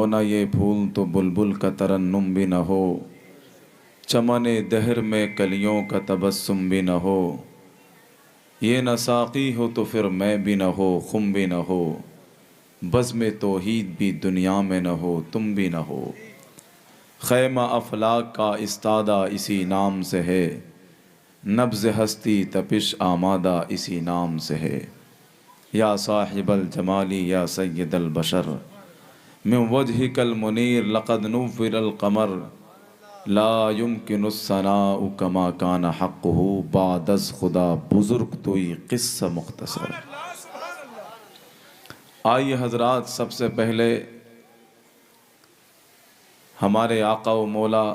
न ये फूल तो बुलबुल का तरन्नुम भी न हो, चमने दहर में कलियों का तबस्सुम भी न हो। ये न साक़ी हो तो फिर मैं भी न हो, खुम भी न हो, बज़्म तौहीद भी दुनिया में न हो, तुम भी न हो। ख़ैमा अफ़लाक का इस्तादा इसी नाम से है, नब्ज़ हस्ती तपिश आमादा इसी नाम से है। या साहिबल जमाली या सय्यदल बशर, मिन वजहिकल मुनीर लक़द नुव्विरल क़मर, ला युमकिनुस्सनाउ कमा कान हक़्क़ुहु बादज़ खुदा बुज़ुर्ग तोई क़िस्सा मुख़्तसर। आइए हज़रात, सबसे पहले हमारे आका व मौला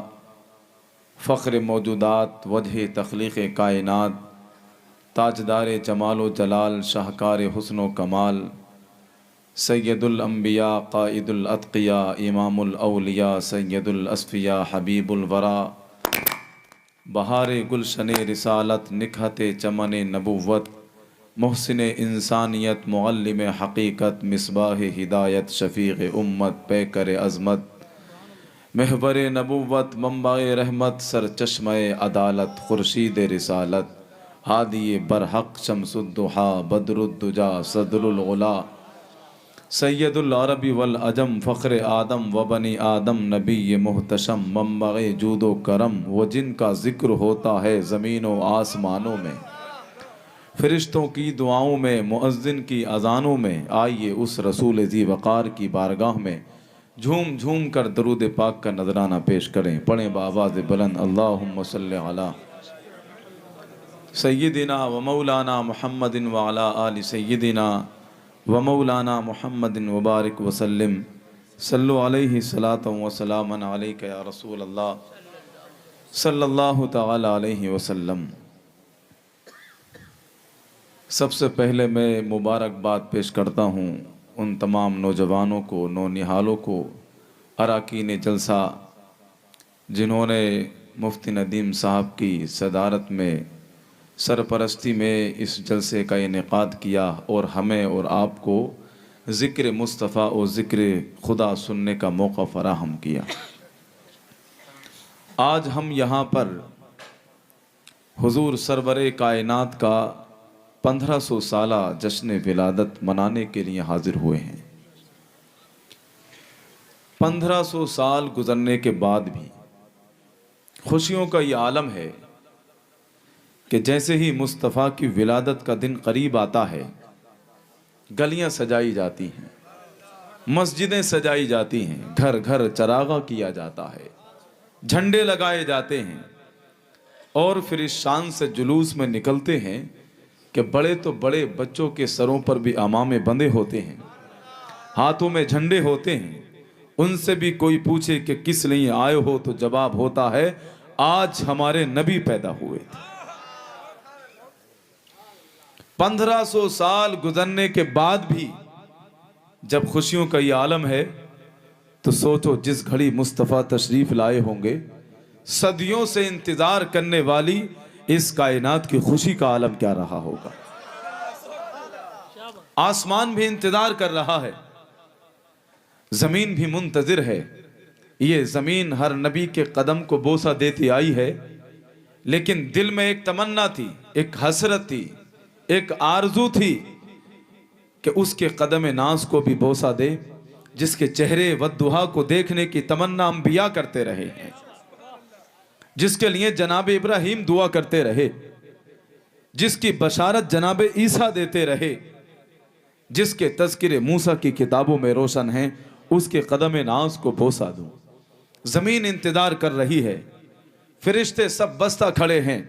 फ़ख्र मौजूदात वजह तख़लीक़ कायनात ताजदार जमाल व जलाल शाहकार हुस्न व कमाल सैयदुल अंबिया क़ाइदुल अत्क़िया इमामुल औलिया सैयदुल अस्फ़िया हबीबुल वरा बहार गुलशन रिसालत निखत चमन नबुव्वत मोहसिन इंसानियत मुअल्लिम हक़ीक़त मिसबाह हिदायत शफ़ीक़ उम्मत पैकर अज़मत महबर नबुव्वत मंबाए रहमत सर चश्मे अदालत खुर्शीद रिसालत हादी बरहक़ शम्सुद्दुहा बदरुद्दुजा सदरुल उला सैयदुल अरबी वल अजम फ़ख्र आदम व बनी आदम नबी मुहतशम मंबाए जूदो करम वो जिनका ज़िक्र होता है ज़मीन व आसमानों में, फ़रिश्तों की दुआओं में, मुअज़्ज़िन की अज़ानों में। आइए उस रसूल ज़ी वक़ार की बारगाह में झूम झूम कर दरूद पाक का नजराना पेश करें। पढ़ें बावाज़ बुलंद अल्लाहुम्मा सल्लि अला सय्यिदिना व मौलाना मुहम्मदिन व अला आलि सय्यिदिना व मौलाना मुहम्मदिन व बारिक व सल्लिम सल्लु अलैहि सलातन व सलामन अलैका या रसूल अल्लाह सल्लल्लाहु तआला अलैहि वसल्लम। सबसे पहले मैं मुबारकबाद पेश करता हूँ उन तमाम नौजवानों को, नौनिहालों को, अराकीन जलसा जिन्होंने मुफ्ती नदीम साहब की सदारत में सरपरस्ती में इस जलसे का इनेकाद किया और हमें और आपको ज़िक्र मुस्तफ़ा और ज़िक्र खुदा सुनने का मौका फराहम किया। आज हम यहाँ पर हुजूर सरवरे कायनात का 1500 साला जश्न विलादत मनाने के लिए हाजिर हुए हैं। 1500 साल गुजरने के बाद भी खुशियों का ये आलम है कि जैसे ही मुस्तफ़ा की विलादत का दिन करीब आता है, गलियां सजाई जाती हैं, मस्जिदें सजाई जाती हैं, घर घर चरागा किया जाता है, झंडे लगाए जाते हैं और फिर इस शान से जुलूस में निकलते हैं कि बड़े तो बड़े बच्चों के सरों पर भी अमामे बंधे होते हैं, हाथों में झंडे होते हैं। उनसे भी कोई पूछे कि किस लिए आए हो तो जवाब होता है, आज हमारे नबी पैदा हुए थे। 1500 साल गुजरने के बाद भी जब खुशियों का ये आलम है तो सोचो जिस घड़ी मुस्तफ़ा तशरीफ लाए होंगे, सदियों से इंतजार करने वाली इस कायनात की खुशी का आलम क्या रहा होगा। आसमान भी इंतजार कर रहा है, जमीन भी मुंतजिर है। ये जमीन हर नबी के कदम को बोसा देती आई है, लेकिन दिल में एक तमन्ना थी, एक हसरत थी, एक आरजू थी कि उसके कदम नाज को भी बोसा दे, जिसके चेहरे वद्दुहा को देखने की तमन्ना अंबिया करते रहे हैं, जिसके लिए जनाब इब्राहिम दुआ करते रहे, जिसकी बशारत जनाब ईसा देते रहे, जिसके तज़किरे मूसा की किताबों में रोशन हैं, उसके कदम नाज को बोसा दो। जमीन इंतजार कर रही है, फरिश्ते सब बस्ता खड़े हैं,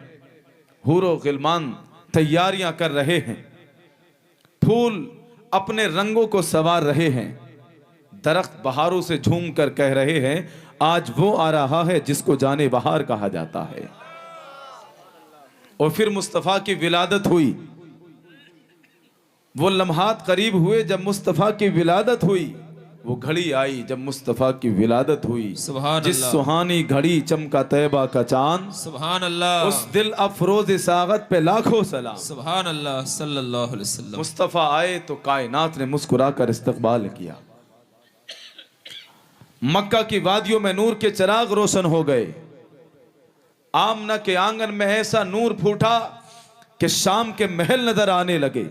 हूरो गिलमान तैयारियां कर रहे हैं, फूल अपने रंगों को संवार रहे हैं, दरख्त बहारों से झूम कर कह रहे हैं आज वो आ रहा है जिसको जाने बहार कहा जाता है। और फिर मुस्तफ़ा की विलादत हुई, वो लम्हात करीब हुए जब मुस्तफ़ा की विलादत हुई, वो घड़ी आई जब मुस्तफ़ा की विलादत हुई। जिस सुहानी घड़ी चमका तैबा का चांद, सुभान अल्लाह, उस दिल अफरोज सागत पे लाखों सलाम, सुभान अल्लाह सल्लल्लाहु अलैहि वसल्लम। मुस्तफ़ा आए तो कायनात ने मुस्कुरा कर इस्तकबाल किया। मक्का की वादियों में नूर के चिराग रोशन हो गए। आमना के आंगन में ऐसा नूर फूटा कि शाम के महल नजर आने लगे।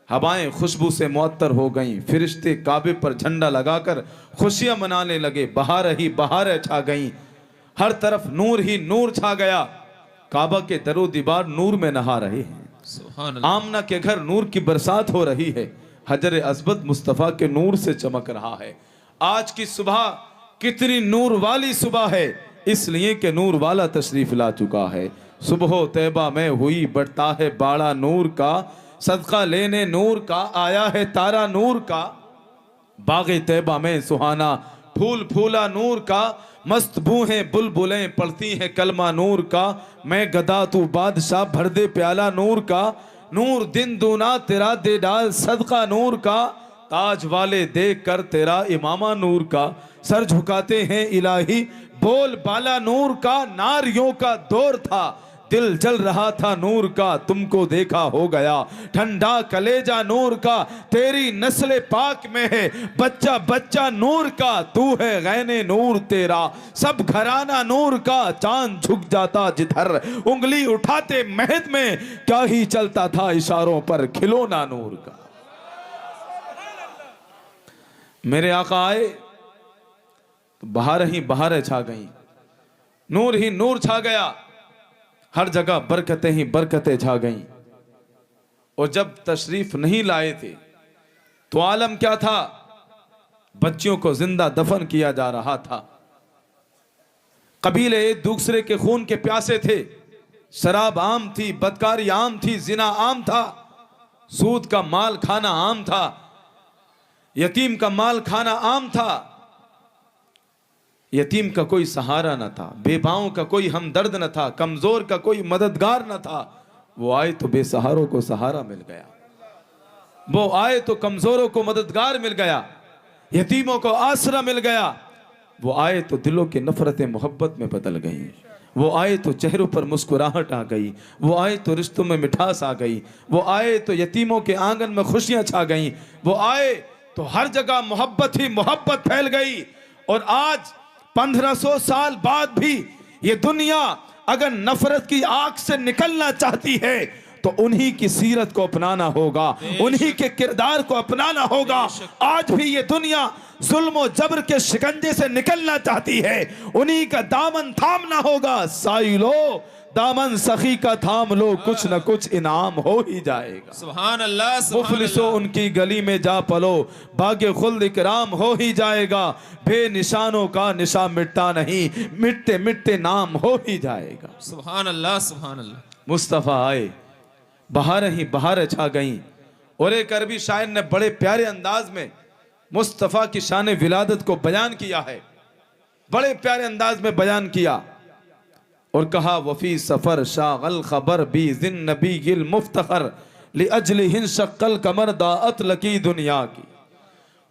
हवाएं खुशबू से मुअत्तर हो गईं। फिरिश्ते काबे पर झंडा लगाकर खुशियां मनाने लगे। बहार ही बहार छा गईं। हर तरफ नूर ही नूर छा गया। काबा के दरो दीवार नूर में नहा रहे हैं। आमना के घर नूर की बरसात हो रही है। हजर अस्वद मुस्तफ़ा के नूर से चमक रहा है। आज की सुबह कितनी नूर वाली सुबह है, इसलिए कि नूर वाला तशरीफ ला चुका है। सुबह तैबा में हुई बढ़ता है बाड़ा नूर का, सदका लेने नूर का आया है तारा नूर का। बागे तैबा में सुहाना फूल फूला नूर का, मस्त बूहें बुलबुलें पढ़ती हैं कलमा नूर का। मैं गदा तू बादशाह भर दे प्याला नूर का, नूर दिन दूना तेरा दे डाल सदका नूर का। ताज वाले देख कर तेरा इमामा नूर का, सर झुकाते हैं इलाही बोल बाला नूर का। नारियों का दौर था दिल जल रहा था नूर का, तुमको देखा हो गया ठंडा कलेजा नूर का। तेरी नस्ल पाक में है बच्चा बच्चा नूर का, तू है गैने नूर तेरा सब घराना नूर का। चांद झुक जाता जिधर उंगली उठाते महद में, क्या ही चलता था इशारों पर खिलौना नूर का। मेरे आका आए तो बहार ही बहारें छा गई, नूर ही नूर छा गया। हर जगह बरकतें ही बरकतें छा गईं। और जब तशरीफ नहीं लाए थे तो आलम क्या था, बच्चियों को जिंदा दफन किया जा रहा था। कबीले एक दूसरे के खून के प्यासे थे। शराब आम थी, बदकारी आम थी, जिना आम था, सूद का माल खाना आम था, यतीम का माल खाना आम था। यतीम का कोई सहारा न था, बेबाओं का कोई हमदर्द न था, कमजोर का कोई मददगार न था। वो आए तो बेसहारों को सहारा मिल गया, वो आए तो कमजोरों को मददगार मिल गया, यतीमों को आसरा मिल गया। वो आए तो दिलों की नफरतें मोहब्बत में बदल गई, वो आए तो चेहरों पर मुस्कुराहट आ गई, वो आए तो रिश्तों में मिठास आ गई, वो आए तो यतीमों के आंगन में खुशियां छा गईं, वो आए तो हर जगह मोहब्बत ही मोहब्बत फैल गई। और आज 1500 साल बाद भी ये दुनिया अगर नफरत की आग से निकलना चाहती है तो उन्हीं की सीरत को अपनाना होगा, उन्हीं के किरदार को अपनाना होगा। आज भी ये दुनिया जुल्म और जबर के शिकंजे से निकलना चाहती है, उन्हीं का दामन थामना होगा। साइलो दामन सखी का थाम लो, कुछ न कुछ इनाम हो ही जाएगा। सुभान अल्लाह, मुफलिसो उनकी गली में जा पलो, भाग्य खुल्द इकराम हो ही जाएगा। बेनिशानों का निशा मिटता नहीं, मिटते मिटते नाम हो ही जाएगा। सुभान अल्लाह, सुभान अल्लाह। मुस्तफ़ा आए, बहारें ही बहारें छा गईं। और एक अरबी शायर ने बड़े प्यारे अंदाज में मुस्तफ़ा की शान विलादत को बयान किया है, बड़े प्यारे अंदाज में बयान किया और कहा, वफी सफर शागल खबर बी जिन नबी गिल मुफ्तखर li अजली हिन शक्ल कमर दाअत लकी दुनिया की।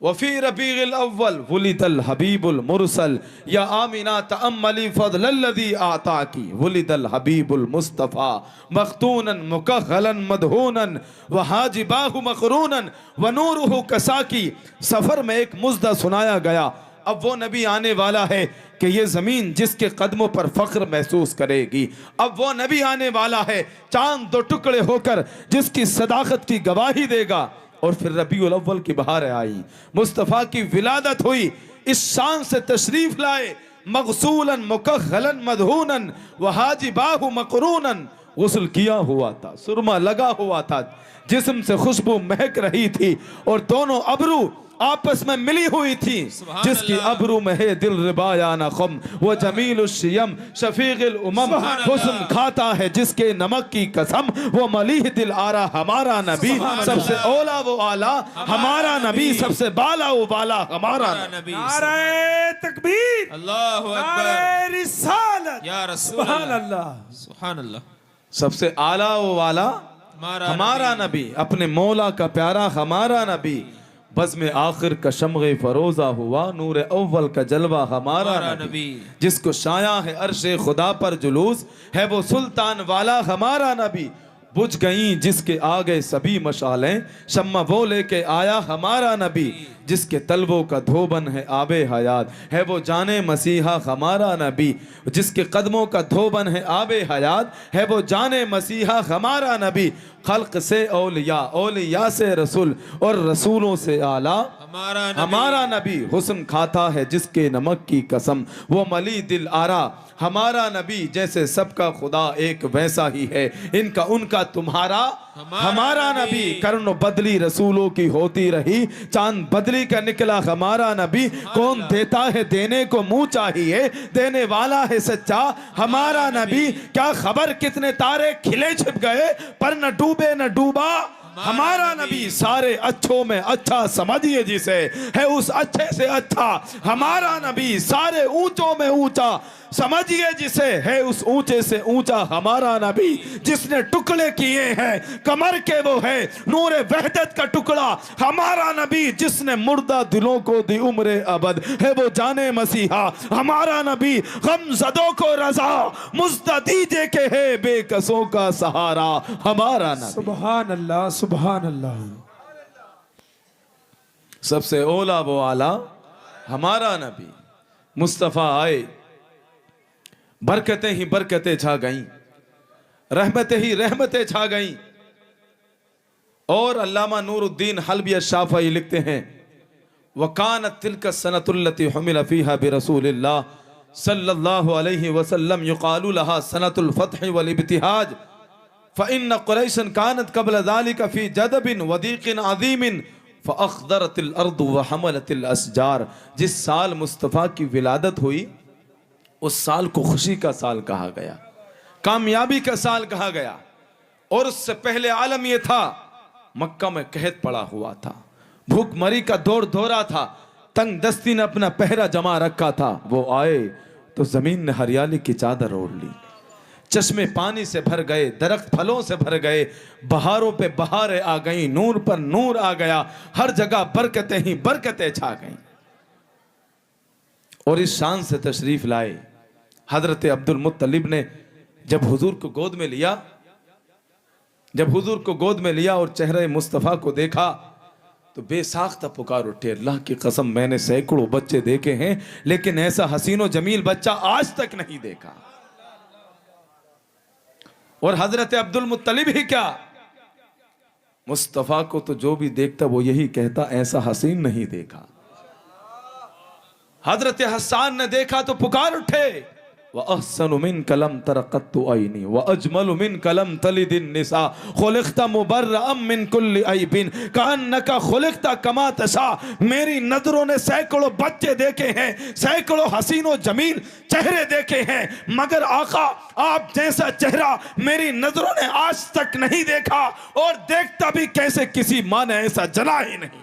वफी रबील अव्वल वुलिदल हबीबुल मुरसल या आमिना तअम्मली फज़लल्लज़ी आता की। वुलिदल हबीबुल मुस्तफ़ा मख्तूनन मुकहलन मदहूनन व हाजिबाहु मकरूनन व नूरुहु कसाकी। सफर में एक मुज़्दा सुनाया गया, अब वो नबी आने वाला है कि ये ज़मीन जिसके कदमों पर फ़ख्र महसूस करेगी। अब वो नबी आने वाला है चांद दो टुकड़े होकर जिसकी सदाकत की गवाही देगा। और फिर रबीउल अव्वल की बहार आई, मुस्तफ़ा की विलादत हुई, इस शान से तशरीफ लाए। मगसूलन मुकहलन मदहूनन व हाजिबाहु मकरूनन, गुस्ल किया हुआ था, सुरमा लगा हुआ था, जिस्म से खुशबू महक रही थी और दोनों अबरू आपस में मिली हुई थी। जिसकी अबरू में है दिल रिबाया न खम, वो जमील शियम शफीक़िल उमम। हुस्न खाता है जिसके नमक की कसम, वो मलीह दिल आरा हमारा नबी। सबसे ओला वो आला हमारा नबी, सबसे बाला वो बाला हमारा नबी। नारे तकबीर, अल्लाहु अकबर, नारे रिसालत, या रसूल अल्लाह, सुभान अल्लाह। सबसे आला वो वाला हमारा नबी, अपने मौला का प्यारा हमारा नबी। बज़ में आखिर का शम्ग़े फरोज़ा हुआ, नूर अव्वल का जलवा हमारा नबी। जिसको शाया है अर्शे खुदा पर जुलूस, है वो सुल्तान वाला हमारा नबी। बुझ गई जिसके आगे सभी मशालें, शम्मा वो लेके आया हमारा नबी। जिसके तलबों का धोबन है आबे हयात, है वो जाने मसीहा हमारा नबी। जिसके कदमों का धोबन है आबे हयात, है वो जाने मसीहा हमारा नबी। खल्क से औलिया, औलिया से रसूल, और रसूलों से आला हमारा नबी। हुस्न खाता है जिसके नमक की कसम, वो मली दिल आरा हमारा नबी। जैसे सबका खुदा एक वैसा ही है, इनका उनका तुम्हारा हमारा नबी। कर्न बदली रसूलों की होती रही, चांद बदली का निकला हमारा नबी। कौन देता है देने को मुंह चाहिए, देने वाला है सच्चा हमारा नबी। क्या खबर कितने तारे खिले छिप गए, पर न डूबे न डूबा हमारा नबी। सारे अच्छों में अच्छा समझिए जिसे, है उस अच्छे से अच्छा हमारा नबी। सारे ऊंचों में ऊंचा समझिए जिसे, है उस ऊंचे से ऊंचा हमारा नबी। जिसने टुकड़े किए हैं कमर के वो है नूरे वहदत का टुकड़ा हमारा नबी। जिसने मुर्दा दिलों को दी उम्र अबद, है वो जाने मसीहा हमारा नबी। गमज़दों को रजा मुझदा दीजे के है, बेकसों का सहारा हमारा नबी। सुभान अल्लाह, सुभान अल्लाह। सबसे ओला वो आला हमारा नबी। मुस्तफ़ा आए, बरकतें ही बरकतें छा गईं, रहमतें ही रहमतें छा गईं। और अल्लामा नूरुद्दीन हल्बी शाफ़ई लिखते हैं, वकानत तिल्क सनतुल्लती हुमिल फीहा बिरसूलिल्लाह सल्लल्लाहु अलैहि वसल्लम युक़ालु लहा सनतुल फ़त्ह वल इब्तिहाज फ़इन्न क़ुरैशन कानत क़ब्ल ज़ालिका फ़ी जदबिन वदीक़िन अज़ीमिन फ़अख़दरतिल अर्दु व हमलतिल असजार। जिस साल मुस्तफ़ा की विलादत हुई उस साल को खुशी का साल कहा गया, कामयाबी का साल कहा गया। और उससे पहले आलम यह था, मक्का में कहत पड़ा हुआ था, भूखमरी का दौर दौरा था, तंग दस्ती ने अपना पहरा जमा रखा था। वो आए तो जमीन ने हरियाली की चादर ओढ़ ली, चश्मे पानी से भर गए, दरख्त फलों से भर गए, बहारों पे बहारें आ गई, नूर पर नूर आ गया, हर जगह बरकतें ही बरकतें छा गईं। और इस शान से तशरीफ लाए हजरत अब्दुल मुत्तलिब ने जब हुजूर को गोद में लिया, जब हुजूर को गोद में लिया और चेहरे मुस्तफ़ा को देखा तो बेसाख्ता पुकार उठे, अल्लाह की कसम मैंने सैकड़ों बच्चे देखे हैं लेकिन ऐसा हसीनो जमील बच्चा आज तक नहीं देखा। और हजरत अब्दुल मुत्तलिब ही क्या, मुस्तफ़ा को तो जो भी देखता वो यही कहता ऐसा हसीन नहीं देखा। हजरत हसन ने देखा तो पुकार उठे, व अहसनु मिन कलम तरक़त्तु ऐनी व अजमलु मिन कलम तलिदिन निसा खुलिक़्ता मुबर्रअम मिन कुल्लि ऐबिन कअन्नका खुलिक़्ता कमा तशा। मेरी नजरों ने सैकड़ों बच्चे देखे हैं, सैकड़ों हसीनो जमील चेहरे देखे हैं, मगर आका आप जैसा चेहरा मेरी नजरों ने आज तक नहीं देखा, और देखता भी कैसे किसी माँ ने ऐसा जना ही नहीं।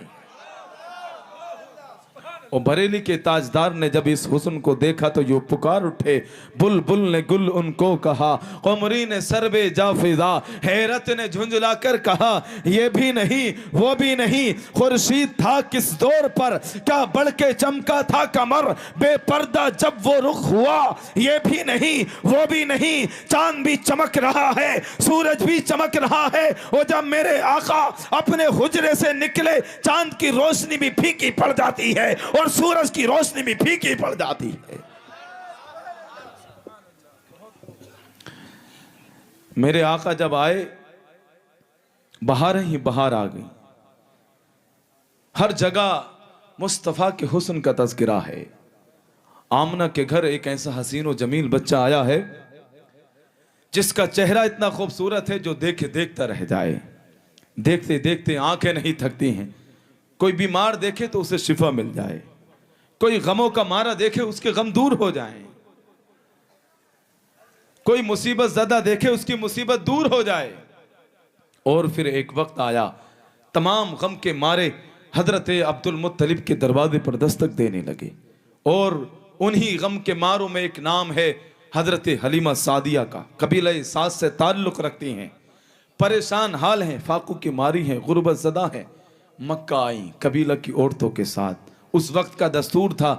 और बरेली के ताजदार ने जब इस हुस्न को देखा तो यूं पुकार उठे, बुलबुल ने गुल उनको कहा, क़मरी ने सरबे जाफिजा, हैरत ने झुंझला कर कहा ये भी नहीं वो भी नहीं, खुर्शीद था किस दौर पर, क्या बढ़ के चमका था कमर, बेपर्दा जब वो रुख हुआ ये भी नहीं वो भी नहीं, चांद भी चमक रहा है सूरज भी चमक रहा है। और जब मेरे आका अपने हुजरे से निकले चांद की रोशनी भी फीकी पड़ जाती है और सूरज की रोशनी भी फीकी पड़ जाती है। मेरे आका जब आए बहार ही बहार आ गई, हर जगह मुस्तफा के हुस्न का तज़किरा है। आमना के घर एक ऐसा हसीन और जमील बच्चा आया है जिसका चेहरा इतना खूबसूरत है जो देखे देखता रह जाए, देखते देखते आंखें नहीं थकती हैं। कोई बीमार देखे तो उसे शिफा मिल जाए, कोई गमों का मारा देखे उसके गम दूर हो जाएं, कोई मुसीबत ज़दा देखे उसकी मुसीबत दूर हो जाए। और फिर एक वक्त आया तमाम गम के मारे हजरत अब्दुल मुत्तलिब के दरवाजे पर दस्तक देने लगे, और उन्हीं गम के मारों में एक नाम है हजरत हलीमा सादिया का, कबीला साद से ताल्लुक़ रखती हैं, परेशान हाल हैं, फाकू की मारी हैं, गुर्बत ज़दा हैं। मक्का आई कबीला की औरतों के साथ। उस वक्त का दस्तूर था,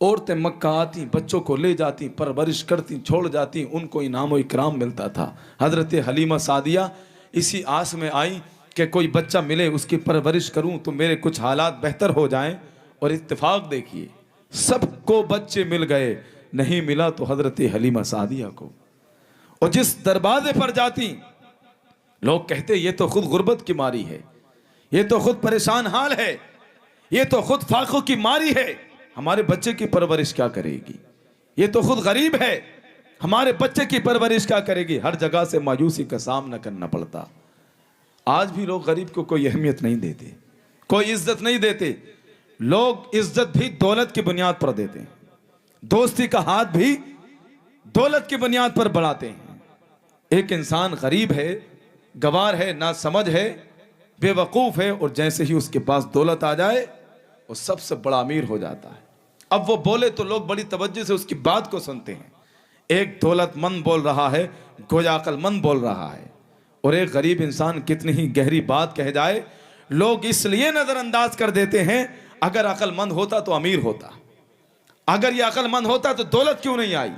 औरतें मक्का आती, बच्चों को ले जाती, परवरिश करती, छोड़ जाती, उनको इनाम व इकराम मिलता था। हजरत हलीमा सादिया इसी आस में आई कि कोई बच्चा मिले उसकी परवरिश करूं तो मेरे कुछ हालात बेहतर हो जाएं। और इत्तेफाक देखिए, सबको बच्चे मिल गए, नहीं मिला तो हजरत हलीमा सादिया को। और जिस दरवाजे पर जाती, लोग कहते ये तो खुद गुर्बत की मारी है, ये तो खुद परेशान हाल है, ये तो खुद फाकों की मारी है, हमारे बच्चे की परवरिश क्या करेगी, ये तो खुद गरीब है, हमारे बच्चे की परवरिश क्या करेगी। हर जगह से मायूसी का सामना करना पड़ता। आज भी लोग गरीब को कोई अहमियत नहीं देते, कोई इज्जत नहीं देते। लोग इज्जत भी दौलत की बुनियाद पर देते हैं, दोस्ती का हाथ भी दौलत की बुनियाद पर बढ़ाते हैं। एक इंसान गरीब है, गवार है, ना समझ है, बेवकूफ है, और जैसे ही उसके पास दौलत आ जाए वो सबसे बड़ा अमीर हो जाता है। अब वो बोले तो लोग बड़ी तवज्जो से उसकी बात को सुनते हैं। एक दौलतमंद बोल रहा है, गोया अक्लमंद बोल रहा है, और एक गरीब इंसान कितनी ही गहरी बात कह जाए, लोग इसलिए नजरअंदाज कर देते हैं। अगर अक्लमंद होता तो अमीर होता, अगर ये अक्लमंद होता तो दौलत क्यों नहीं आई,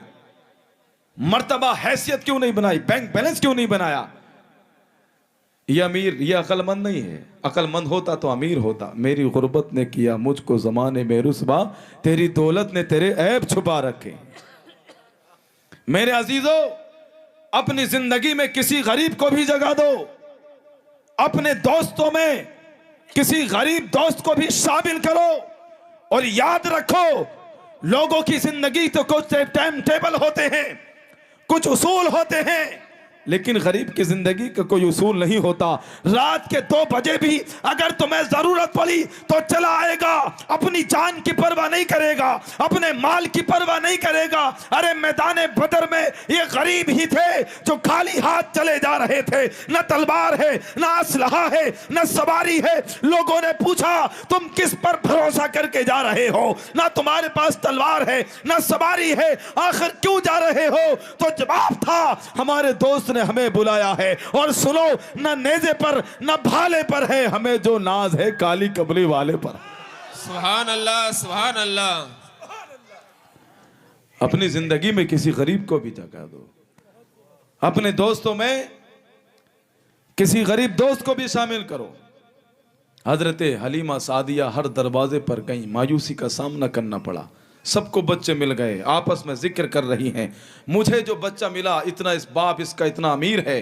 मर्तबा हैसियत क्यों नहीं बनाई, बैंक बैलेंस क्यों नहीं बनाया। ये अमीर, ये अक्लमंद नहीं है। अक्लमंद होता तो अमीर होता। मेरी गुर्बत ने किया मुझको जमाने में रुसवा, तेरी दौलत ने तेरे ऐब छुपा रखे। मेरे अजीजों, अपनी जिंदगी में किसी गरीब को भी जगा दो, अपने दोस्तों में किसी गरीब दोस्त को भी शामिल करो, और याद रखो लोगों की जिंदगी तो कुछ टाइम टेबल होते हैं, कुछ उसूल होते हैं, लेकिन गरीब की जिंदगी का कोई उसूल नहीं होता। रात के 2 बजे भी अगर तुम्हें जरूरत पड़ी तो चला आएगा, अपनी जान की परवाह नहीं करेगा, अपने माल की परवाह नहीं करेगा। अरे मैदान बदर में ये गरीब ही थे जो खाली हाथ चले जा रहे थे, न तलवार है, न असलहा है, न सवारी है। लोगों ने पूछा तुम किस पर भरोसा करके जा रहे हो, ना तुम्हारे पास तलवार है, न सवारी है, आखिर क्यों जा रहे हो। तो जवाब था हमारे दोस्त ने हमें बुलाया है, और सुनो न नेज़े पर न भाले पर है, हमें जो नाज है काली कमली वाले पर। सुभान अल्लाह, सुभान अल्लाह। अपनी जिंदगी में किसी गरीब को भी जगा दो, अपने दोस्तों में किसी गरीब दोस्त को भी शामिल करो। हजरत हलीमा सादिया हर दरवाजे पर गई, मायूसी का सामना करना पड़ा। सबको बच्चे मिल गए, आपस में जिक्र कर रही हैं, मुझे जो बच्चा मिला इतना, इस बाप इसका इतना अमीर है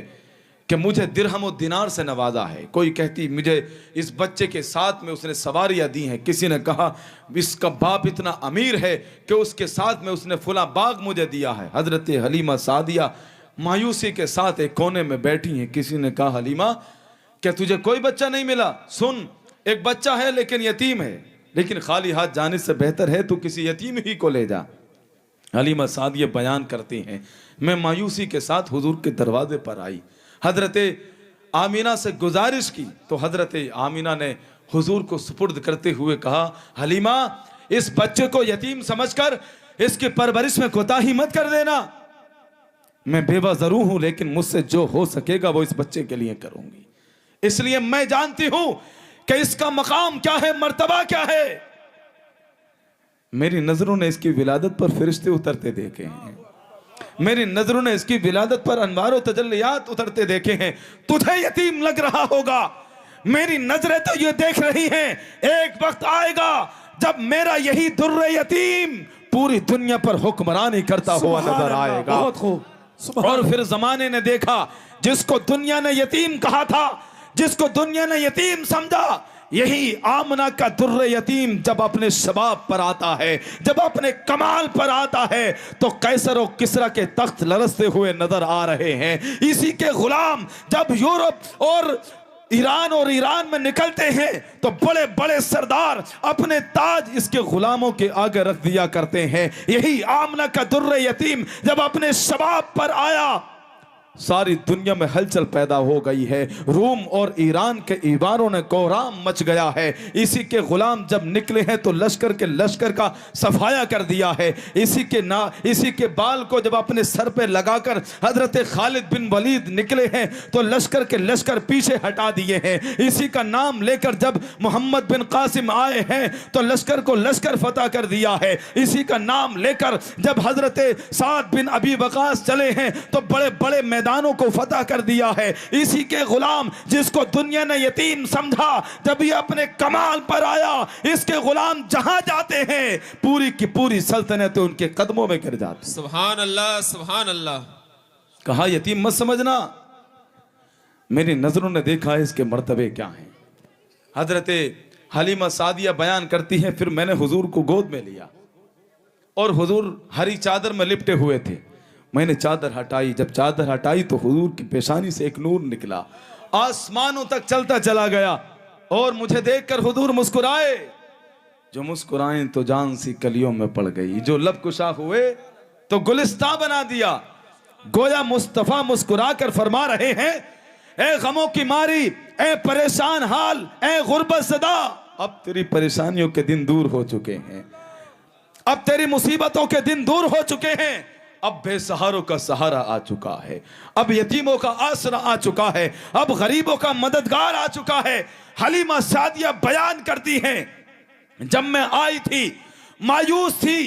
कि मुझे दिरहम और दिनार से नवाजा है। कोई कहती मुझे इस बच्चे के साथ में उसने सवारियां दी हैं। किसी ने कहा इसका बाप इतना अमीर है कि उसके साथ में उसने फुला बाग मुझे दिया है। हजरत हलीमा सादिया मायूसी के साथ एक कोने में बैठी हैं। किसी ने कहा हलीमा क्या तुझे कोई बच्चा नहीं मिला? सुन, एक बच्चा है लेकिन यतीम है, लेकिन खाली हाथ जाने से बेहतर है तू किसी यतीम ही को ले जा। हलीमा सादिया बयान करती हैं, मैं मायूसी के साथ हुजूर के दरवाजे पर आई, हजरत आमीना से गुजारिश की, तो हजरत आमीना ने हुजूर को सुपुर्द करते हुए कहा, हलीमा इस बच्चे को यतीम समझकर इसकी परवरिश में कोताही मत कर देना। मैं बेवा जरूर हूं, लेकिन मुझसे जो हो सकेगा वो इस बच्चे के लिए करूंगी। इसलिए मैं जानती हूं कि इसका मकाम क्या है, मर्तबा क्या है। मेरी नजरों ने इसकी विलादत पर फरिश्ते उतरते देखे हैं, मेरी नजरों ने इसकी विलादत पर अनवार और तजल्लियात उतरते देखे हैं। तुझे यतीम लग रहा होगा, मेरी नजरें तो ये देख रही हैं, एक वक्त आएगा जब मेरा यही दुर्रे यतीम पूरी दुनिया पर हुक्मरानी करता हुआ नजर आएगा। बहुत खूब। और फिर जमाने ने देखा, जिसको दुनिया ने यतीम कहा था, जिसको दुनिया ने यतीम समझा, यही आमना का दुर्रे यतीम जब अपने शबाब पर आता है, जब अपने कमाल पर आता है, तो कैसर और किसरा के तख्त लरसते हुए नजर आ रहे हैं। इसी के गुलाम जब यूरोप और ईरान में निकलते हैं तो बड़े बड़े सरदार अपने ताज इसके गुलामों के आगे रख दिया करते हैं। यही आमना का दुर्रे यतीम जब अपने शबाब पर आया, सारी दुनिया में हलचल पैदा हो गई है। रोम और ईरान के ईवारों ने कोहराम मच गया है। इसी के गुलाम जब निकले हैं तो लश्कर के लश्कर का सफाया कर दिया है। इसी के बाल को जब अपने सर पे लगाकर हजरत खालिद बिन वलीद निकले हैं तो लश्कर के लश्कर पीछे हटा दिए हैं। इसी का नाम लेकर जब मोहम्मद बिन कासिम आए हैं तो लश्कर को लश्कर फतह कर दिया है। इसी का नाम लेकर जब हजरत साद बिन अबी वकास चले हैं तो बड़े बड़े मैदान मैदानों को फतह कर दिया है। इसी के गुलाम जिसको दुनिया ने यतीम समझा, जब ये अपने कमाल पर आया, इसके गुलाम जहां जाते हैं पूरी की पूरी सल्तनतें उनके कदमों में गिर जाती। सुभान अल्लाह, सुभान अल्लाह। कहा यतीम मत समझना, मेरी नजरों ने देखा है इसके मर्तबे क्या हैं। हजरत हलीमा सादिया बयान करती है, फिर मैंने हुजूर को गोद में लिया और हुजूर हरी चादर में लिपटे हुए थे। मैंने चादर हटाई, जब चादर हटाई तो हुजूर की पेशानी से एक नूर निकला, आसमानों तक चलता चला गया और मुझे देखकर हुजूर मुस्कुराए। जो मुस्कुराए तो जान सी कलियों में पड़ गई, जो लब कुशा हुए तो गुलिस्तां बना दिया। गोया मुस्तफा मुस्कुरा कर फरमा रहे हैं, ए गमों की मारी, ए परेशान हाल, ए गुर्बत ज़दा, अब तेरी परेशानियों के दिन दूर हो चुके हैं, अब तेरी मुसीबतों के दिन दूर हो चुके हैं, अब बेसहारों का सहारा आ चुका है, अब यतीमों का आसरा आ चुका है, अब गरीबों का मददगार आ चुका है। हलीमा सादिया बयान करती हैं, जब मैं आई थी मायूस थी,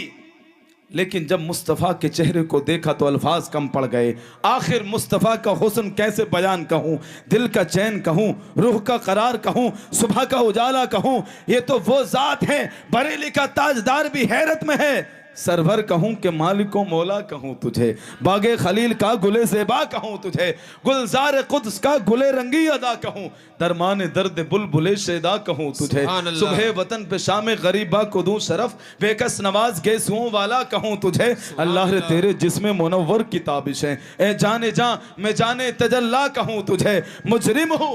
लेकिन जब मुस्तफ़ा के चेहरे को देखा तो अल्फाज कम पड़ गए। आखिर मुस्तफ़ा का हुस्न कैसे बयान कहूँ, दिल का चैन कहूँ, रूह का करार कहूँ, सुबह का उजाला कहूँ। ये तो वो ज़ात है, बरेली का ताजदार भी हैरत में है। सरवर कहूँ कि मालिको मौला कहूँ तुझे, बागे खलील का गुले ज़ेबा कहूँ तुझे, गुलजार कुद्स का गुले रंगी अदा कहूँ, दरमान दर्द बुलबुले शेदा कहूँ तुझे, सुबह वतन पे शाम गरीबा को दूं शरफ, बेकस नवाज गेसुओं वाला कहूँ तुझे। अल्लाह रे तेरे जिस्म मुनव्वर की ताबिश है, ए जाने जा मैं जाने तजल्ला कहूँ तुझे, मुजरिम हूँ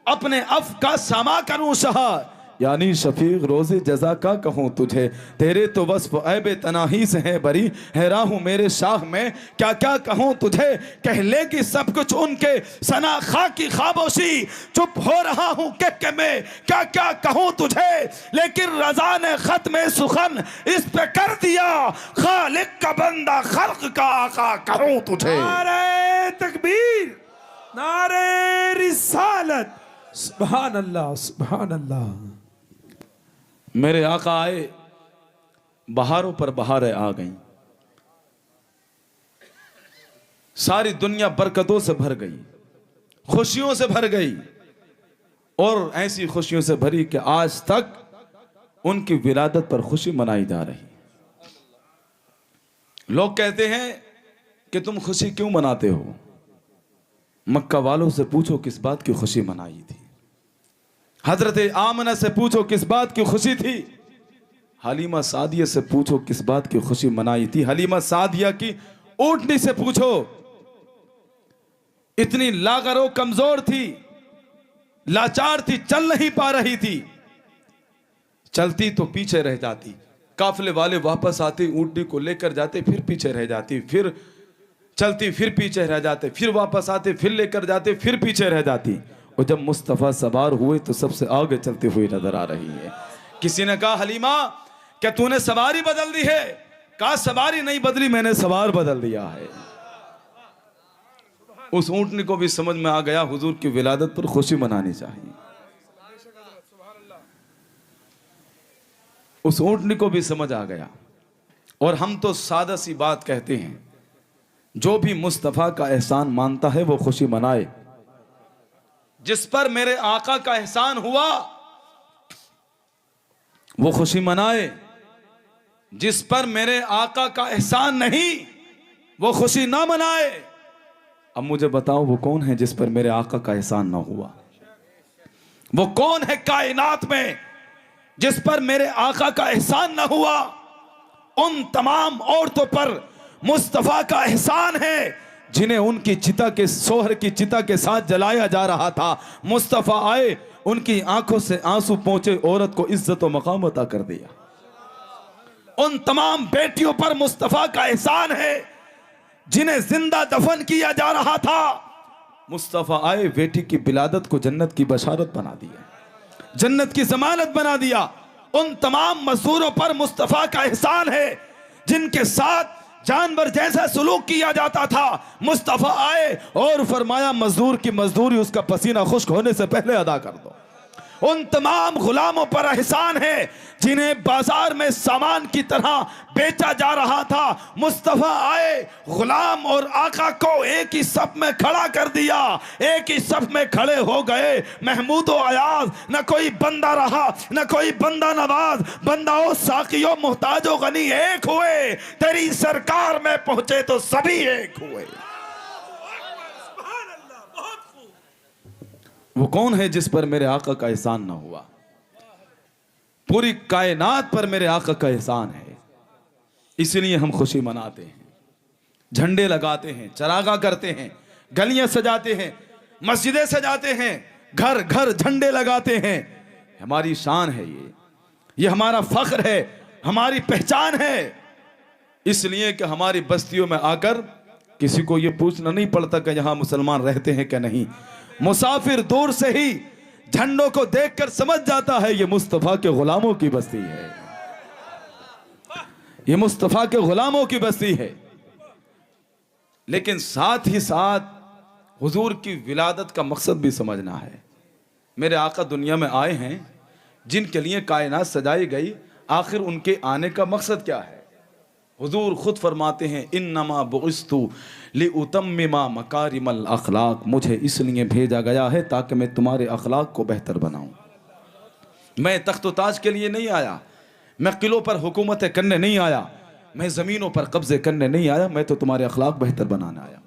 अपने अफ का सामा करूँ शहा, यानी शफीक रोज़े जज़ा का कहूँ तुझे। तेरे तो वस्फ ऐबे तनाही से है बरी, हैरान हूँ मेरे शाह में क्या क्या कहूँ तुझे। कह लेगी सब कुछ उनके सना खा की खामोशी, चुप हो रहा हूँ के मैं क्या क्या कहूँ तुझे। लेकिन रज़ा ने खत में सुखन इस पे कर दिया, खालिक का बंदा खल्क का आका कहूँ तुझे। नारे तकबीर, नारे रिसालत, सुभान अल्लाह, सुभान अल्लाह। मेरे आका आए, बहारों पर बहारें आ गईं, सारी दुनिया बरकतों से भर गई, खुशियों से भर गई, और ऐसी खुशियों से भरी कि आज तक उनकी विलादत पर खुशी मनाई जा रही। लोग कहते हैं कि तुम खुशी क्यों मनाते हो, मक्का वालों से पूछो किस बात की खुशी मनाई थी, हजरत आमना से पूछो किस बात की खुशी थी, हलीमा सादिया से पूछो किस बात की खुशी मनाई थी। हलीमा सादिया की ऊँटनी से पूछो, इतनी लागरो कमजोर थी, लाचार थी, चल नहीं पा रही थी, चलती तो पीछे रह जाती, काफिले वाले वापस आते, ऊँटनी को लेकर जाते, फिर पीछे रह जाती, फिर चलती, फिर पीछे रह जाते, फिर वापस आते, फिर लेकर जाते, फिर पीछे रह जाती। और जब मुस्तफ़ा सवार हुए तो सबसे आगे चलती हुई नजर आ रही है। किसी ने कहा, हलीमा क्या तूने सवारी बदल दी है? कहा, सवारी नहीं बदली, मैंने सवार बदल दिया है। उस ऊँटनी को भी समझ में आ गया हुजूर की विलादत पर खुशी मनानी चाहिए। उस ऊँटनी को भी समझ आ गया। और हम तो सादा सी बात कहते हैं, जो भी मुस्तफ़ा का एहसान मानता है वो खुशी मनाए। जिस पर मेरे आका का एहसान हुआ वो खुशी मनाए, जिस पर मेरे आका का एहसान नहीं वो खुशी ना मनाए। अब मुझे बताओ वो कौन है जिस पर मेरे आका का एहसान ना हुआ? वो कौन है कायनात में जिस पर मेरे आका का एहसान ना हुआ? उन तमाम औरतों पर मुस्तफ़ा का एहसान है जिन्हें उनकी चिता के सोहर की चिता के साथ जलाया जा रहा था। मुस्तफ़ा आए, उनकी आंखों से आंसू पहुंचे, औरत को इज्जत और मकाम अता कर दिया। उन तमाम बेटियों पर मुस्तफ़ा का एहसान है जिन्हें जिंदा दफन किया जा रहा था। मुस्तफ़ा आए, बेटी की विलादत को जन्नत की बशारत बना दिया, जन्नत की जमानत बना दिया। उन तमाम मजदूरों पर मुस्तफ़ा का एहसान है जिनके साथ जानवर जैसा सलूक किया जाता था। मुस्तफ़ा आए और फरमाया, मजदूर की मजदूरी उसका पसीना खुश्क होने से पहले अदा कर दो। उन तमाम गुलामों पर एहसान है जिन्हें बाजार में सामान की तरह बेचा जा रहा था। मुस्तफा आए, गुलाम और आका को एक ही सफ में खड़ा कर दिया, एक ही सफ में खड़े हो गए। महमूद और अयाज, न कोई बंदा रहा न कोई बंदा नवाज, बंदाओ साकियो मोहताजो गनी एक हुए। तेरी सरकार में पहुंचे तो सभी एक हुए। वो कौन है जिस पर मेरे आका का एहसान ना हुआ? पूरी कायनात पर मेरे आका का एहसान है, इसलिए हम खुशी मनाते हैं, झंडे लगाते हैं, चरागा करते हैं, गलियां सजाते हैं, मस्जिदें सजाते हैं, घर घर झंडे लगाते हैं। हमारी शान है ये हमारा फख्र है, हमारी पहचान है। इसलिए कि हमारी बस्तियों में आकर किसी को यह पूछना नहीं पड़ता कि यहां मुसलमान रहते हैं कि नहीं। मुसाफिर दूर से ही झंडों को देखकर समझ जाता है ये मुस्तफा के गुलामों की बस्ती है, ये मुस्तफा के गुलामों की बस्ती है। लेकिन साथ ही साथ हुजूर की विलादत का मकसद भी समझना है। मेरे आका दुनिया में आए हैं जिनके लिए कायनात सजाई गई, आखिर उनके आने का मकसद क्या है? हुजूर खुद फरमाते हैं, इन्नमा बुइस्तु लिउतम्मिमा मकारिमल अखलाक, मुझे इसलिए भेजा गया है ताकि मैं तुम्हारे अखलाक को बेहतर बनाऊं। मैं तख्त ताज के लिए नहीं आया, मैं किलों पर हुकूमत करने नहीं आया, मैं जमीनों पर कब्जे करने नहीं आया, मैं तो तुम्हारे अखलाक बेहतर बनाने आया।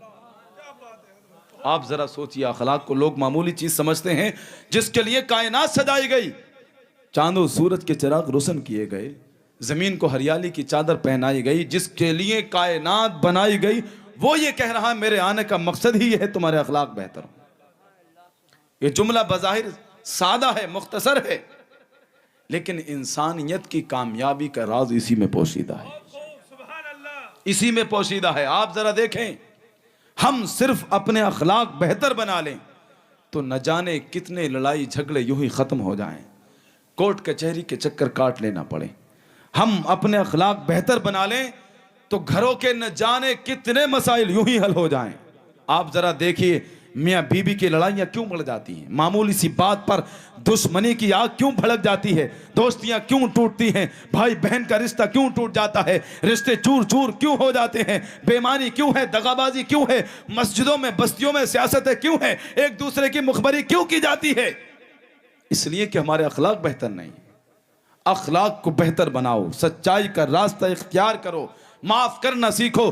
आप जरा सोचिए, अखलाक को लोग मामूली चीज समझते हैं जिसके लिए कायनात सजाई गई, चांदो सूरज के चिराग रोशन किए गए, जमीन को हरियाली की चादर पहनाई गई, जिसके लिए कायनात बनाई गई, वो ये कह रहा है मेरे आने का मकसद ही यह है तुम्हारे अखलाक बेहतर हो। ये जुमला बज़ाहिर सादा है, मुख्तसर है, लेकिन इंसानियत की कामयाबी का राज इसी में पोशीदा है, इसी में पोशीदा है। आप जरा देखें, हम सिर्फ अपने अखलाक बेहतर बना लें तो न जाने कितने लड़ाई झगड़े यूं ही खत्म हो जाएं, कोर्ट कचहरी के चक्कर काट लेना पड़े। हम अपने अखलाक बेहतर बना लें तो घरों के न जाने कितने मसाइल यूं ही हल हो जाएं। आप जरा देखिए, मियाँ बीबी की लड़ाइयाँ क्यों बढ़ जाती हैं, मामूली सी बात पर दुश्मनी की आग क्यों भड़क जाती है, दोस्तियां क्यों टूटती हैं, भाई बहन का रिश्ता क्यों टूट जाता है, रिश्ते चूर चूर क्यों हो जाते हैं, बेईमानी क्यों है, दगाबाजी क्यों है, मस्जिदों में बस्तियों में सियासतें क्यों है, एक दूसरे की मुखबरी क्यों की जाती है? इसलिए कि हमारे अखलाक बेहतर नहीं। अखलाक को बेहतर बनाओ, सच्चाई का रास्ता इख्तियार करो, माफ करना सीखो,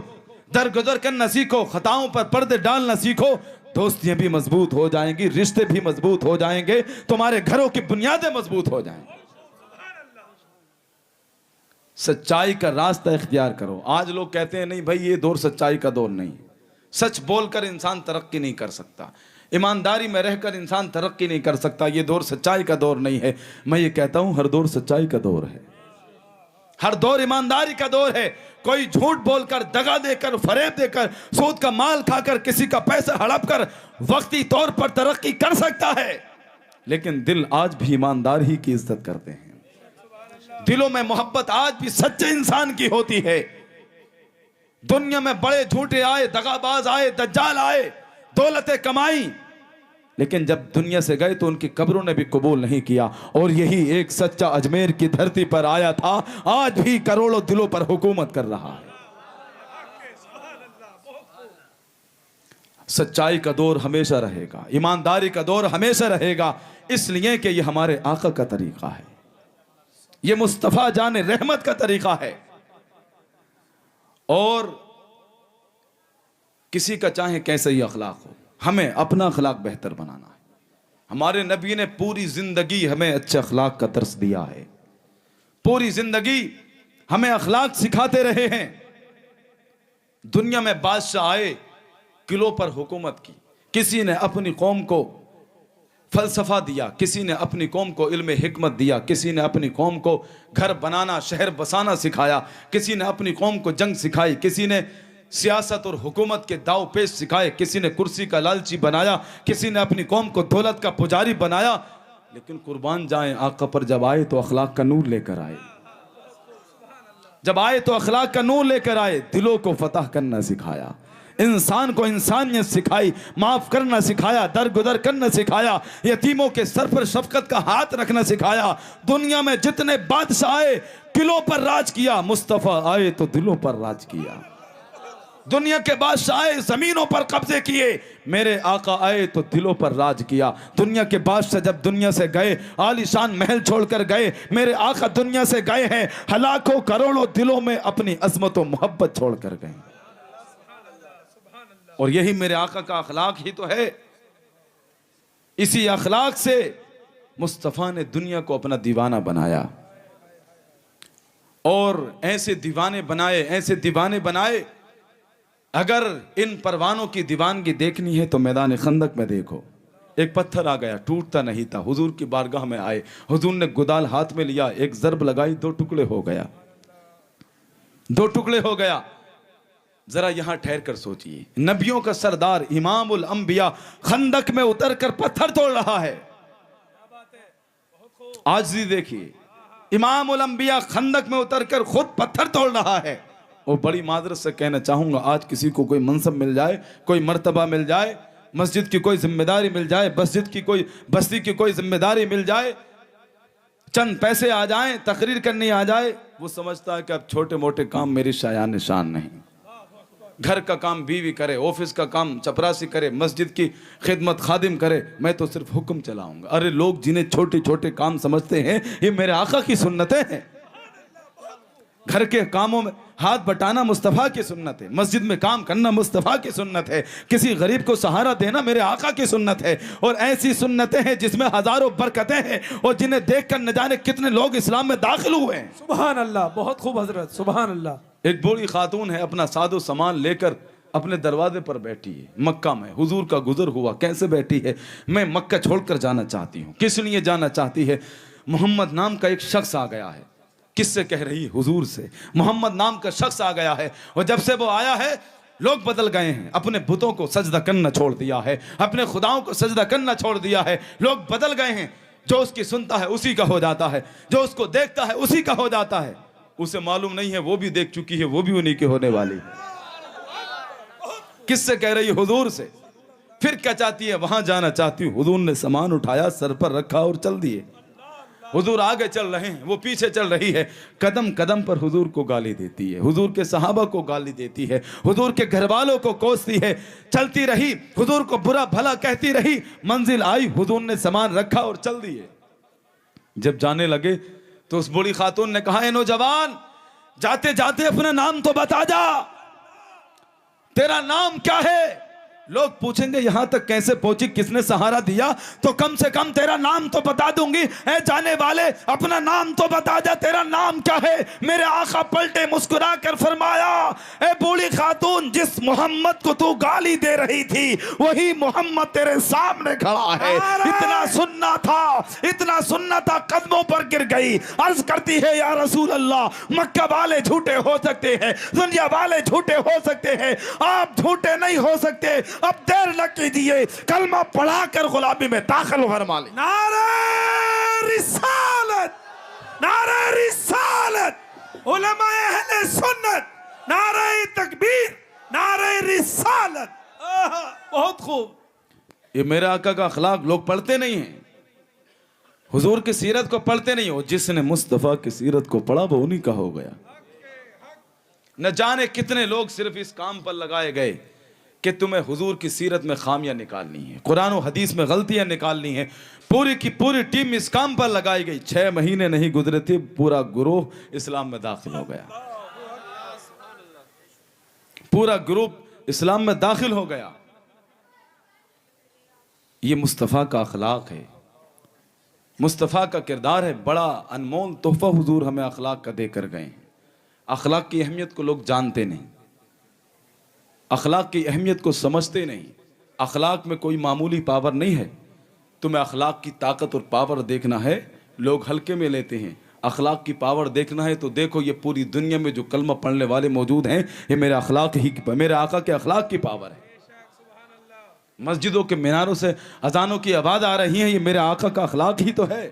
दरगुजर करना सीखो, खताओं पर पर्दे डालना सीखो, दोस्तियां भी मजबूत हो जाएंगी, रिश्ते भी मजबूत हो जाएंगे, तुम्हारे घरों की बुनियादें मजबूत हो जाएंगी। सच्चाई का रास्ता इख्तियार करो। आज लोग कहते हैं नहीं भाई ये दौर सच्चाई का दौर नहीं, सच बोलकर इंसान तरक्की नहीं कर सकता, ईमानदारी में रहकर इंसान तरक्की नहीं कर सकता, ये दौर सच्चाई का दौर नहीं है। मैं ये कहता हूं हर दौर सच्चाई का दौर है, हर दौर ईमानदारी का दौर है। कोई झूठ बोलकर, दगा देकर, फरेब देकर, सूद का माल खाकर, किसी का पैसा हड़प कर वक्ती तौर पर तरक्की कर सकता है, लेकिन दिल आज भी ईमानदार ही की इज्जत करते हैं, दिलों में मोहब्बत आज भी सच्चे इंसान की होती है। दुनिया में बड़े झूठे आए, दगाबाज आए, दज्जाल आए, दौलतें कमाई, लेकिन जब दुनिया से गए तो उनकी कब्रों ने भी कबूल नहीं किया। और यही एक सच्चा अजमेर की धरती पर आया था, आज भी करोड़ों दिलों पर हुकूमत कर रहा है। सच्चाई का दौर हमेशा रहेगा, ईमानदारी का दौर हमेशा रहेगा, इसलिए कि यह हमारे आका का तरीका है, यह मुस्तफा जाने रहमत का तरीका है। और किसी का चाहे कैसे ही अखलाक हो, हमें अपना अखलाक बेहतर बनाना है। हमारे नबी ने पूरी जिंदगी हमें अच्छे अखलाक का दर्स दिया है, पूरी जिंदगी हमें अखलाक सिखाते रहे हैं। दुनिया में बादशाह आए, किलों पर हुकूमत की, किसी ने अपनी कौम को फलसफा दिया, किसी ने अपनी कौम को इल्म हिकमत दिया, किसी ने अपनी कौम को घर बनाना, शहर बसाना सिखाया, किसी ने अपनी कौम को जंग सिखाई, किसी ने सियासत और हुकूमत के दाव पेश सिखाए, किसी ने कुर्सी का लालची बनाया, किसी ने अपनी कौम को दौलत का पुजारी बनाया। लेकिन कुर्बान जाएं, आका पर जब आए तो अखलाक का नूर लेकर आए, जब आए तो अखलाक का नूर लेकर आए, दिलों को फतह करना सिखाया, इंसान को इंसानियत सिखाई, माफ करना सिखाया, दरगुदर करना सिखाया, यतीमों के सर पर शफकत का हाथ रखना सिखाया। दुनिया में जितने बादशाह आए किलों पर राज किया, मुस्तफा आए तो दिलों पर राज किया। दुनिया के बादशाह आए जमीनों पर कब्जे किए, मेरे आका आए तो दिलों पर राज किया। दुनिया के बादशाह जब दुनिया से गए, आलीशान महल छोड़कर गए, मेरे आका दुनिया से गए हैं, हलाकों करोड़ों दिलों में अपनी अजमत और मोहब्बत छोड़कर गए। और यही मेरे आका का अखलाक ही तो है। इसी अखलाक से मुस्तफा ने दुनिया को अपना दीवाना बनाया, और ऐसे दीवाने बनाए, ऐसे दीवाने बनाए। अगर इन परवानों की दीवानगी देखनी है तो मैदान खंदक में देखो। एक पत्थर आ गया, टूटता नहीं था, हुजूर की बारगाह में आए, हुजूर ने गुदाल हाथ में लिया, एक जरब लगाई, 2 टुकड़े हो गया, 2 टुकड़े हो गया। जरा यहां ठहर कर सोचिए, नबियों का सरदार इमामुल अंबिया खंदक में उतर कर पत्थर तोड़ रहा है। आज भी देखिए, इमामुल अंबिया खंदक में उतर कर खुद पत्थर तोड़ रहा है। और बड़ी मादरत से कहना चाहूंगा, आज किसी को कोई मनसब मिल जाए, कोई मर्तबा मिल जाए, मस्जिद की कोई जिम्मेदारी मिल जाए, मस्जिद की कोई बस्ती की कोई जिम्मेदारी मिल जाए, चंद पैसे आ जाएं, तकरीर करनी आ जाए, वो समझता है कि अब छोटे मोटे काम मेरी शायान निशान नहीं। घर का काम बीवी करे, ऑफिस का काम चपरासी करे, मस्जिद की खिदमत खादिम करे, मैं तो सिर्फ हुक्म चलाऊंगा। अरे लोग जिन्हें छोटे छोटे काम समझते हैं, ये मेरे आका की सुन्नतें हैं। घर के कामों में हाथ बटाना मुस्तफा की सुन्नत है, मस्जिद में काम करना मुस्तफा की सुन्नत है, किसी गरीब को सहारा देना मेरे आका की सुन्नत है। और ऐसी सुन्नतें हैं जिसमें हजारों बरकतें हैं, और जिन्हें देखकर न जाने कितने लोग इस्लाम में दाखिल हुए हैं। सुभान अल्लाह, बहुत खूब हजरत, सुभान अल्लाह। एक बूढ़ी खातून है, अपना सादो सामान लेकर अपने दरवाजे पर बैठी है, मक्का में। हुजूर का गुजर हुआ, कैसे बैठी है, मैं मक्का छोड़कर जाना चाहती हूँ। किस लिए जाना चाहती है? मोहम्मद नाम का एक शख्स आ गया है। किससे कह रही? हुजूर से। मोहम्मद नाम का शख्स आ गया है, और जब से वो आया है लोग बदल गए हैं। अपने बुतों को सजदा करना छोड़ दिया है, अपने खुदाओं को सजदा करना छोड़ दिया है। लोग बदल गए हैं, जो उसकी सुनता है उसी का हो जाता है, जो उसको देखता है उसी का हो जाता है। उसे मालूम नहीं है वो भी देख चुकी है, वो भी उन्हीं की होने वाली है। किससे कह रही? हुजूर से। फिर क्या चाहती है? वहां जाना चाहती हूँ। हुजूर ने सामान उठाया, सर पर रखा और चल दिए। हुजूर आगे चल रहे हैं, वो पीछे चल रही है। कदम कदम पर हुजूर को गाली देती है, हुजूर के सहाबा को गाली देती है, हुजूर के घर वालों को कोसती है। चलती रही, हुजूर को बुरा भला कहती रही। मंजिल आई, हुजूर ने सामान रखा और चल दिए। जब जाने लगे तो उस बूढ़ी खातून ने कहा, ए नौजवान, जाते जाते अपना नाम तो बता जा, तेरा नाम क्या है? लोग पूछेंगे यहां तक कैसे पहुंची, किसने सहारा दिया? तो कम से कम तेरा नाम तो बता दूंगी। ए जाने वाले, अपना नाम तो बता जा, तेरा नाम क्या है? मेरे आका पलटे मुस्कुरा कर फरमाया, ए बूढ़ी खातून, जिस मोहम्मद को तू गाली दे रही थी वही मोहम्मद तेरे सामने खड़ा है। इतना सुनना था, इतना सुनना था, कदमों पर गिर गई। अर्ज करती है, या रसूल अल्लाह, मक्का वाले झूठे हो सकते हैं, दुनिया वाले झूठे हो सकते हैं, आप झूठे नहीं हो सकते। अब देर न कीजिए, कलमा पढ़ाकर गुलामी में दाखिल फरमा ले। नारे रिसालत, नारे रिसालत, उलमाए अहले सुन्नत, नारे तकबीर, नारे रिसालत। बहुत खूब। ये मेरे आका का अखलाक लोग पढ़ते नहीं हैं, हुजूर की सीरत को पढ़ते नहीं हो। जिसने मुस्तफा की सीरत को पढ़ा वो उन्हीं का हो गया। न जाने कितने लोग सिर्फ इस काम पर लगाए गए कि तुम्हें हुजूर की सीरत में खामियां निकालनी है, कुरान और हदीस में गलतियां निकालनी है। पूरी की पूरी टीम इस काम पर लगाई गई। 6 महीने नहीं गुजरे थे, पूरा ग्रुप इस्लाम में दाखिल हो गया, पूरा ग्रुप इस्लाम में दाखिल हो गया। ये मुस्तफ़ा का अखलाक है, मुस्तफ़ा का किरदार है। बड़ा अनमोल तोहफा हुजूर हमें अखलाक का देकर गए हैं। अखलाक की अहमियत को लोग जानते नहीं, अखलाक की अहमियत को समझते नहीं। अखलाक में कोई मामूली पावर नहीं है। तुम्हें अखलाक की ताकत और पावर देखना है, लोग हल्के में लेते हैं। अखलाक की पावर देखना है तो देखो, ये पूरी दुनिया में जो कलमा पढ़ने वाले मौजूद हैं, ये मेरे अखलाक ही, मेरे आका के अखलाक की पावर है। मस्जिदों के मीनारों से अजानों की आवाज़ आ रही है, ये मेरे आका का अखलाक ही तो है।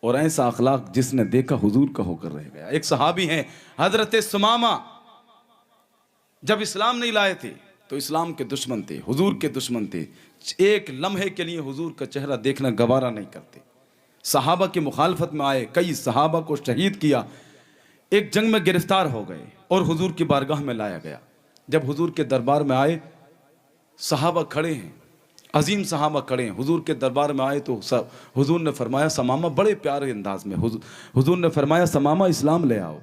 और ऐसा अखलाक जिसने देखा हुजूर का होकर रह गया। एक सहाबी हैं हजरत सुमामा, जब इस्लाम नहीं लाए थे तो इस्लाम के दुश्मन थे, हुजूर के दुश्मन थे। एक लम्हे के लिए हुजूर का चेहरा देखना गवारा नहीं करते। सहाबा की मुखालफत में आए, कई सहाबा को शहीद किया, एक जंग में गिरफ्तार हो गए और हुजूर की बारगाह में लाया गया। जब हुजूर के दरबार में आए, सहाबा खड़े हैं, अजीम सहाबा खड़े हैं, हुजूर के दरबार में आए तो हुजूर ने फरमाया समामा, बड़े प्यारे अंदाज में हुजूर ने फरमाया समामा इस्लाम ले आओ।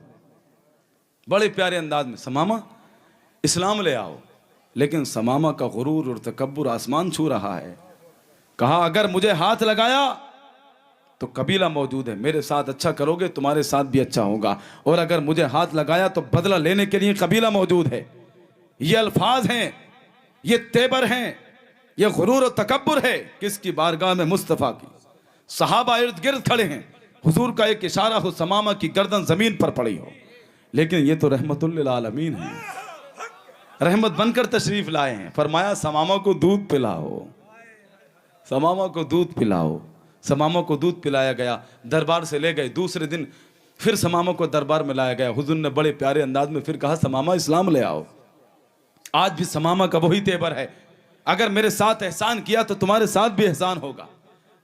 बड़े प्यारे अंदाज में समामा इस्लाम ले आओ। लेकिन समामा का गुरूर और तकब्बुर आसमान छू रहा है। कहा अगर मुझे हाथ लगाया तो कबीला मौजूद है, मेरे साथ अच्छा करोगे तुम्हारे साथ भी अच्छा होगा, और अगर मुझे हाथ लगाया तो बदला लेने के लिए कबीला मौजूद है। ये अल्फाज हैं, ये तेबर हैं, ये गुरूर और तकब्बुर है किसकी बारगाह में? मुस्तफ़ा की। सहाबा इर्द गिर्द खड़े हैं, हुजूर का एक इशारा हो समामा की गर्दन जमीन पर पड़ी हो। लेकिन ये तो रहमतुल लिल आलमीन है, रहमत बनकर तशरीफ लाए हैं। फरमाया समामा को दूध पिलाओ, समामा को दूध पिलाओ। समामा को दूध पिलाया गया, दरबार से ले गए। दूसरे दिन फिर समामा को दरबार में लाया गया। हुजूर ने बड़े प्यारे अंदाज में फिर कहा समामा इस्लाम ले आओ। आज भी समामा का वही तेवर है, अगर मेरे साथ एहसान किया तो तुम्हारे साथ भी एहसान होगा,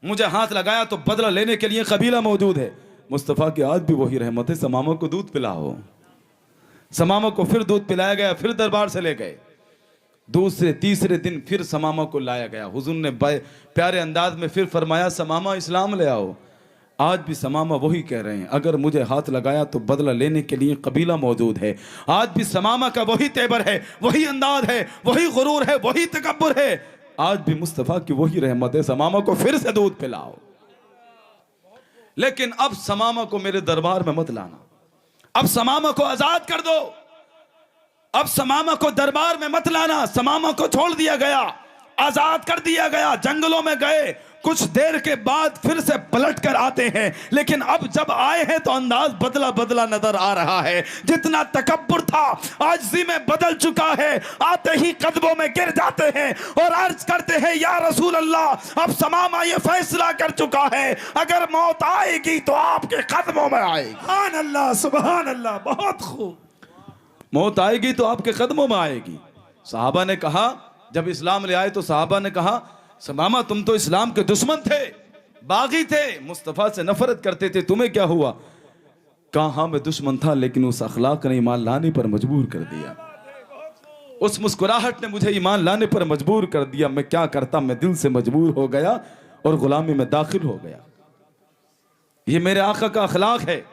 मुझे हाथ लगाया तो बदला लेने के लिए कबीला मौजूद है। मुस्तफ़ा की आज भी वही रहमत है, समामा को दूध पिलाओ। समामा को फिर दूध पिलाया गया, फिर दरबार से ले गए। दूसरे तीसरे दिन फिर समामा को लाया गया। हुजूर ने प्यारे अंदाज में फिर फरमाया समामा इस्लाम ले आओ। आज भी समामा वही कह रहे हैं, अगर मुझे हाथ लगाया तो बदला लेने के लिए कबीला मौजूद है। आज भी समामा का वही तेवर है, वही अंदाज है, वही गुरूर है, वही तकब्बुर है। आज भी मुस्तफ़ा की वही रहमत है, समामा को फिर से दूध पिलाओ। लेकिन अब समामा को मेरे दरबार में मत लाना, अब समामा को आजाद कर दो, अब समामा को दरबार में मत लाना। समामा को छोड़ दिया गया, आजाद कर दिया गया, जंगलों में गए। कुछ देर के बाद फिर से पलट कर आते हैं, लेकिन अब जब आए हैं तो अंदाज बदला बदला नजर आ रहा है। जितना तकब्बुर था आजिज़ी में बदल चुका है। आते ही कदमों में गिर जाते हैं और अर्ज करते हैं या रसूल अल्लाह, अब समामा ये फैसला कर चुका है, अगर मौत आएगी तो आपके कदमों में आएगी। सुभान अल्लाह, सुभान अल्लाह, बहुत खूब। मौत आएगी तो आपके कदमों में आएगी। सहाबा ने कहा, जब इस्लाम ले आए तो सहाबा ने कहा समामा तुम तो इस्लाम के दुश्मन थे, बागी थे, मुस्तफ़ा से नफरत करते थे, तुम्हें क्या हुआ? कहा हाँ मैं दुश्मन था, लेकिन उस अखलाक ने ईमान लाने पर मजबूर कर दिया, उस मुस्कुराहट ने मुझे ईमान लाने पर मजबूर कर दिया। मैं क्या करता, मैं दिल से मजबूर हो गया और गुलामी में दाखिल हो गया। ये मेरे आका का अखलाक है,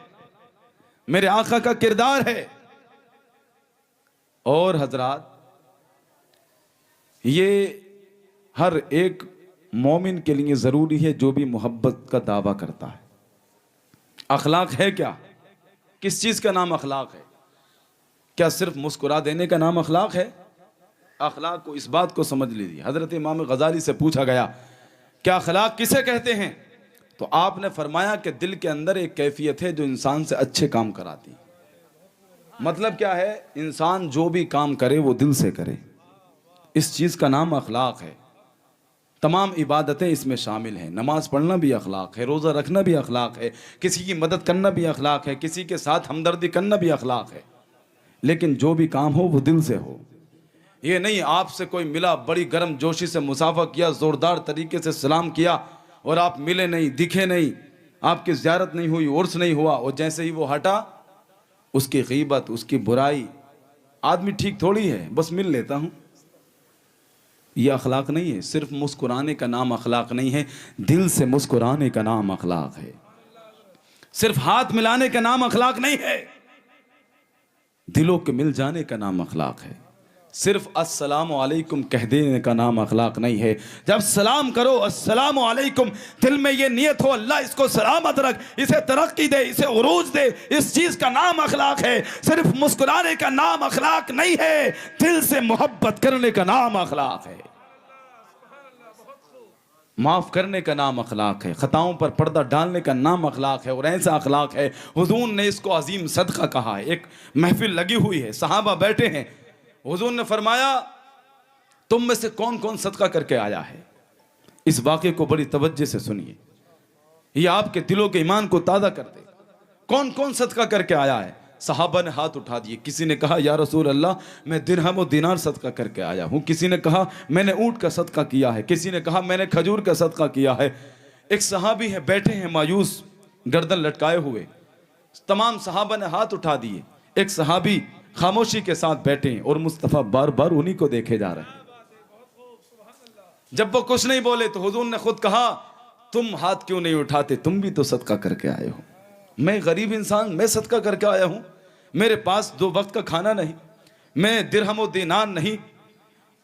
मेरे आका का किरदार है। और हजरात, ये हर एक मोमिन के लिए ज़रूरी है जो भी मोहब्बत का दावा करता है। अखलाक है क्या? किस चीज़ का नाम अखलाक है? क्या सिर्फ मुस्कुरा देने का नाम अखलाक है? अखलाक को इस बात को समझ लीजिए। हज़रत इमाम गज़ाली से पूछा गया क्या अखलाक किसे कहते हैं, तो आपने फरमाया कि दिल के अंदर एक कैफियत है जो इंसान से अच्छे काम कराती है। मतलब क्या है? इंसान जो भी काम करे वो दिल से करे, इस चीज़ का नाम अखलाक है। तमाम इबादतें इसमें शामिल हैं। नमाज पढ़ना भी अखलाक है, रोज़ा रखना भी अखलाक है, किसी की मदद करना भी अखलाक है, किसी के साथ हमदर्दी करना भी अखलाक है। लेकिन जो भी काम हो वो दिल से हो। ये नहीं आपसे कोई मिला, बड़ी गर्म जोशी से मुसाफा किया, ज़ोरदार तरीके से सलाम किया और आप मिले नहीं, दिखे नहीं, आपकी ज़ियारत नहीं हुई, उर्स नहीं हुआ, और जैसे ही वो हटा उसकी गीबत, उसकी बुराई। आदमी ठीक थोड़ी है, बस मिल लेता हूँ, ये अखलाक नहीं है। सिर्फ मुस्कुराने का नाम अखलाक नहीं है, दिल से मुस्कुराने का नाम अखलाक है। सिर्फ हाथ मिलाने का नाम अखलाक नहीं है, दिलों के मिल जाने का नाम अखलाक है। सिर्फ अस्सलामु अलैकुम कह देने का नाम अखलाक नहीं है। जब सलाम करो अस्सलामु अलैकुम, दिल में ये नियत हो अल्लाह इसको सलामत रख, इसे तरक्की दे, इसे उरूज दे, इस चीज़ का नाम अखलाक है। सिर्फ मुस्कुराने का नाम अखलाक नहीं है, दिल से मोहब्बत करने का नाम अखलाक है। माफ़ करने का नाम अखलाक है, ख़ताओं पर पर्दा डालने का नाम अखलाक है। और ऐसा अखलाक है, हुज़ूर ने इसको अजीम सदका कहा है। एक महफिल लगी हुई है, सहाबा बैठे हैं, हुज़ूर ने फरमाया तुम में से कौन कौन सदका करके आया है? इस वाक़े को बड़ी तवज्जो से सुनिए, ये आपके दिलों के ईमान को ताज़ा कर दे। कौन कौन सदका करके आया है? सहाबा ने हाथ उठा दिए। किसी ने कहा या रसूल अल्लाह मैं दिरहम और दिनार सदका करके आया हूँ, किसी ने कहा मैंने ऊँट का सदका किया है, किसी ने कहा मैंने खजूर का सदका किया है। एक सहाबी है बैठे हैं मायूस गर्दन लटकाए हुए, तमाम सहाबा ने हाथ उठा दिए। एक सहाबी खामोशी के साथ बैठे हैं और मुस्तफ़ा बार बार उन्हीं को देखे जा रहे हैं। जब वो कुछ नहीं बोले तो हुजूर ने खुद कहा तुम हाथ क्यों नहीं उठाते, तुम भी तो सदका करके आए हो। मैं गरीब इंसान, मैं सदका करके आया हूं, मेरे पास 2 वक्त का खाना नहीं, मैं दिरहम और दीनार नहीं,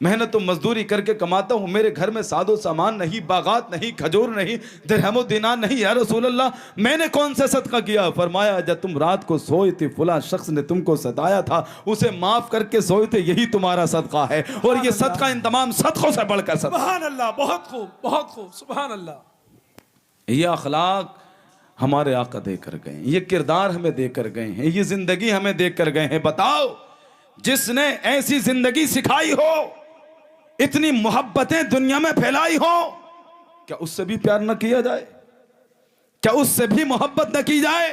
मेहनत और मजदूरी करके कमाता हूं, मेरे घर में सादो सामान नहीं, बागात नहीं, खजूर नहीं, दिरहम और दीनार नहीं। या रसूल अल्लाह मैंने कौन सा सदका किया? फरमाया जब तुम रात को सोए थे फुला शख्स ने तुमको सताया था, उसे माफ करके सोए थे, यही तुम्हारा सदका है। और ये सदका इन तमाम सदकों से बढ़कर सदका। सुभान अल्लाह, बहुत खूब, बहुत खूब, सुभान अल्लाह। ये अखलाक हमारे आका देकर गए, ये किरदार हमें देकर गए हैं, ये जिंदगी हमें देकर गए हैं। बताओ जिसने ऐसी जिंदगी सिखाई हो, इतनी मोहब्बतें दुनिया में फैलाई हो, क्या उससे भी प्यार न किया जाए? क्या उससे भी मोहब्बत न की जाए?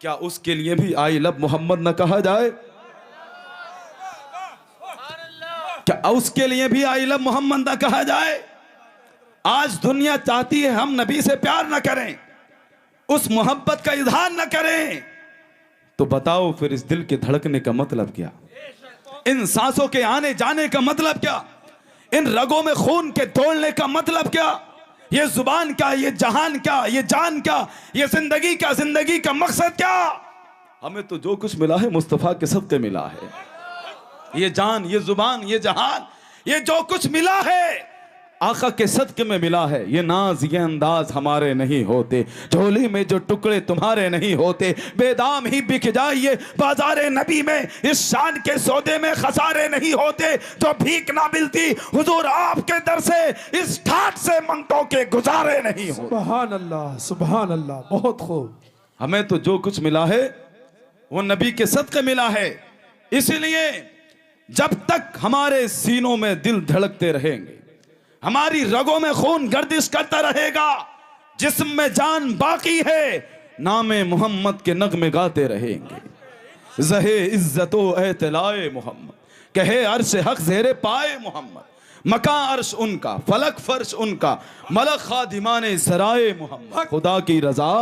क्या उसके लिए भी आई लव मोहम्मद न कहा जाए? क्या उसके लिए भी आई लव मोहम्मद न कहा जाए? आज दुनिया चाहती है हम नबी से प्यार न करें, उस मोहब्बत का इजहार न करें, तो बताओ फिर इस दिल के धड़कने का मतलब क्या? इन सांसों के आने जाने का मतलब क्या? इन रगों में खून के दौड़ने का मतलब क्या? ये जुबान क्या, ये जहान क्या, ये जान क्या, ये जिंदगी क्या, जिंदगी का मकसद क्या? हमें तो जो कुछ मिला है मुस्तफा के सदके मिला है। ये जान, ये जुबान, ये जहान, ये जो कुछ मिला है आका के सदके में मिला है। ये नाज ये अंदाज हमारे नहीं होते, झोली में जो टुकड़े तुम्हारे नहीं होते, बेदाम ही बिक जाइए बाजारे नबी में, इस शान के सौदे में खसारे नहीं होते, जो भीख ना मिलती हुजूर आपके दर से, इस ठाट से मंगतों के गुजारे नहीं होते। सुभान अल्लाह, सुभान अल्लाह, बहुत खूब। हमें तो जो कुछ मिला है वो नबी के सदके मिला है। इसलिए जब तक हमारे सीनों में दिल धड़कते रहेंगे, हमारी रगों में खून गर्दिश करता रहेगा, जिस्म में जान बाकी है, नामे मोहम्मद के नगमे गाते रहेंगे। ज़हे इज्जतो एतलाए मोहम्मद, कहे अर्श हक ज़ेरे पाए मोहम्मद, मका अर्श उनका, फलक फर्श उनका, मलक खादिमाने सराए मोहम्मद। खुदा की रजा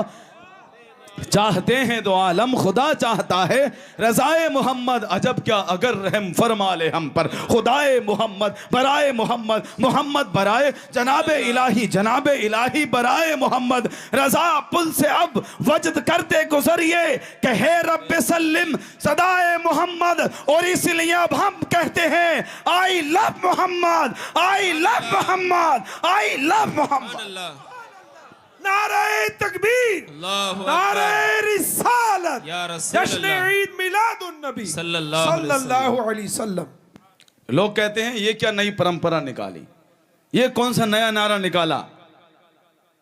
चाहते हैं दो आलम, खुदा चाहता है रजाए मोहम्मद। अजब क्या अगर रहम फरमा ले हम पर, खुदाए मोहम्मद बराए मोहम्मद, मोहम्मद बराए जनाबे इलाही, जनाबे इलाही बराए मोहम्मद। रजा पुल से अब वजद करते गुजरिए, कहे रब्बे सल्लिम सदाए मोहम्मद। और इसलिए अब हम कहते हैं I love Mohammad, I love Mohammad, I love Mohammad. नारे तकबीर, नारे रिसालत, जश्न ईद मिलादुन नबी सल्लल्लाहु अलैहि वसल्लम। लोग कहते हैं ये क्या नई परंपरा निकाली, ये कौन सा नया नारा निकाला?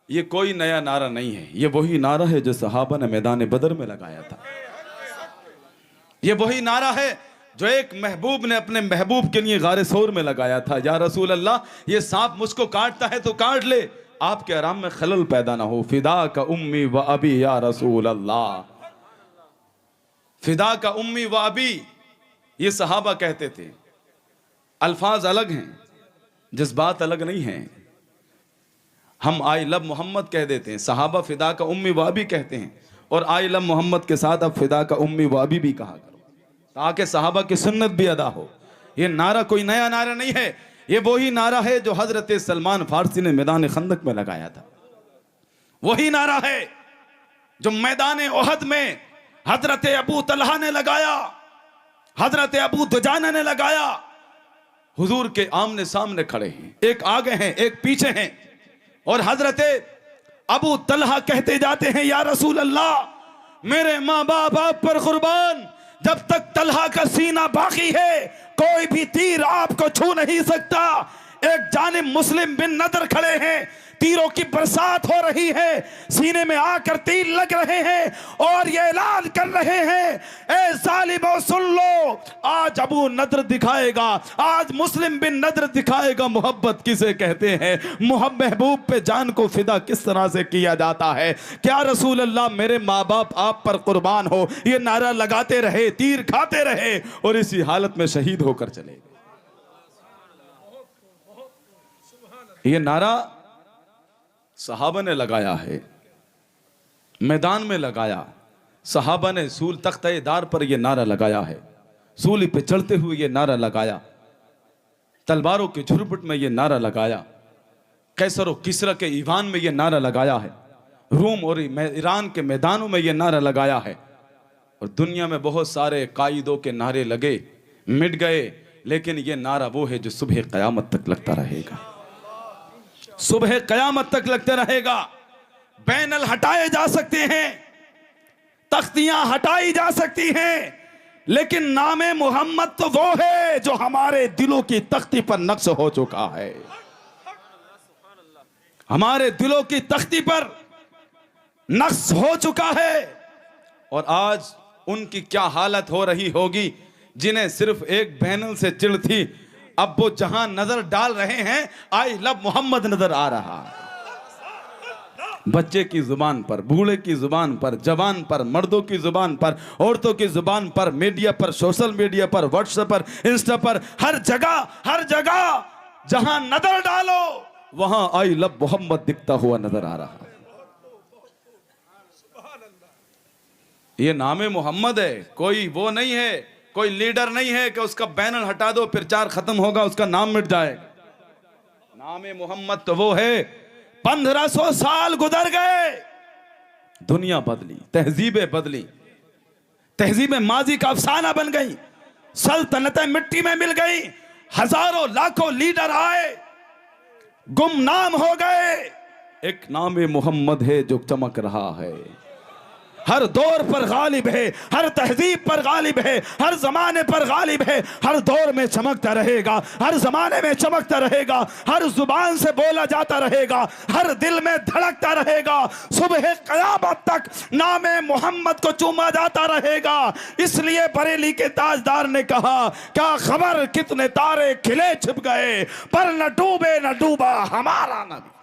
ये कोई नया नारा नहीं है, ये वही नारा है जो सहाबा ने मैदान बदर में लगाया था। ये वही नारा है जो एक महबूब ने अपने महबूब के लिए गारे सौर में लगाया था। या रसूल अल्लाह ये सांप मुझको काटता है तो काट ले, आपके आराम में खलल पैदा ना हो। फिदा का उम्मी व अबी या रसूल अल्लाह, फिदा का उम्मी व अबी, ये सहाबा कहते थे। अल्फाज अलग हैं, जज्बात अलग नहीं हैं। हम आई लव मोहम्मद कह देते हैं, सहाबा फिदा का उम्मी व अबी कहते हैं, और आई लव मोहम्मद के साथ अब फिदा का उम्मी व अबी भी कहा करो, ताकि सहाबा की सुन्नत भी अदा हो। ये नारा कोई नया नारा नहीं है, ये वही नारा है जो हजरत सलमान फारसी ने मैदान खंदक में लगाया था। वही नारा है जो मैदान ओहद में हजरत अबू तलहा ने लगाया, हजरत अबू दुजाना ने लगाया। हुजूर के आमने सामने खड़े हैं, एक आगे हैं एक पीछे हैं, और हजरत अबू तलहा कहते जाते हैं या रसूल अल्लाह मेरे माँ बाप आप पर कुर्बान, जब तक तलहा का सीना बाकी है कोई भी तीर आपको छू नहीं सकता। एक जानिब मुस्लिम बिन नदर खड़े हैं, तीरों की बरसात हो रही है, सीने में आकर तीर लग रहे हैं और ये ऐलान कर रहे हैं, ए जालिमों सुन लो, आज अबू नद्र दिखाएगा, आज मुस्लिम बिन नद्र दिखाएगा मोहब्बत किसे कहते हैं, महबूब पे जान को फिदा किस तरह से किया जाता है। क्या रसूल अल्लाह मेरे माँ बाप आप पर कुर्बान हो, ये नारा लगाते रहे, तीर खाते रहे और इसी हालत में शहीद होकर चले गए। ये नारा सहाबा ने लगाया है, मैदान में लगाया, सहाबा ने सूल तख्ते दार पर यह नारा लगाया है, सूली पे चढ़ते हुए यह नारा लगाया, तलवारों के झुरमुट में यह नारा लगाया, कैसर और किसरा के ईवान में यह नारा लगाया है, रूम और ईरान के मैदानों में यह नारा लगाया है। और दुनिया में बहुत सारे कायदों के नारे लगे, मिट गए, लेकिन यह नारा वो है जो सुबह क़यामत तक लगता रहेगा, सुबह क़यामत तक लगते रहेगा। बैनल हटाए जा सकते हैं, तख्तियां हटाई जा सकती हैं, लेकिन नामे मोहम्मद तो वो है जो हमारे दिलों की तख्ती पर नक्श हो चुका है, हमारे दिलों की तख्ती पर नक्श हो चुका है। और आज उनकी क्या हालत हो रही होगी जिन्हें सिर्फ एक बैनल से चिढ़ थी, अब वो जहां नजर डाल रहे हैं आई लव मोहम्मद नजर आ रहा है। बच्चे की जुबान पर, बूढ़े की जुबान पर, जवान पर, मर्दों की जुबान पर, औरतों की जुबान पर, मीडिया पर, सोशल मीडिया पर, व्हाट्सएप पर, इंस्टा पर, हर जगह जहां नजर डालो वहां आई लव मोहम्मद दिखता हुआ नजर आ रहा है। ये नामे मोहम्मद है, कोई वो नहीं है, कोई लीडर नहीं है कि उसका बैनर हटा दो प्रचार खत्म होगा, उसका नाम मिट जाएगा। नामे मोहम्मद तो वो है, 1500 साल गुजर गए, दुनिया बदली, तहजीबें बदली, तहजीबें माजी का अफसाना बन गई, सल्तनतें मिट्टी में मिल गई, हजारों लाखों लीडर आए, गुमनाम हो गए। एक नामे मोहम्मद है जो चमक रहा है, हर दौर पर गालिब है, हर तहजीब पर गालिब है, हर जमाने पर गालिब है, हर दौर में चमकता रहेगा, हर जमाने में चमकता रहेगा, हर जुबान से बोला जाता रहेगा, हर दिल में धड़कता रहेगा, सुबह क़यामत तक नामे मोहम्मद को चूमा जाता रहेगा। इसलिए बरेली के ताजदार ने कहा, क्या खबर कितने तारे खिले छिप गए, पर न डूबे न डूबा हमारा नबी।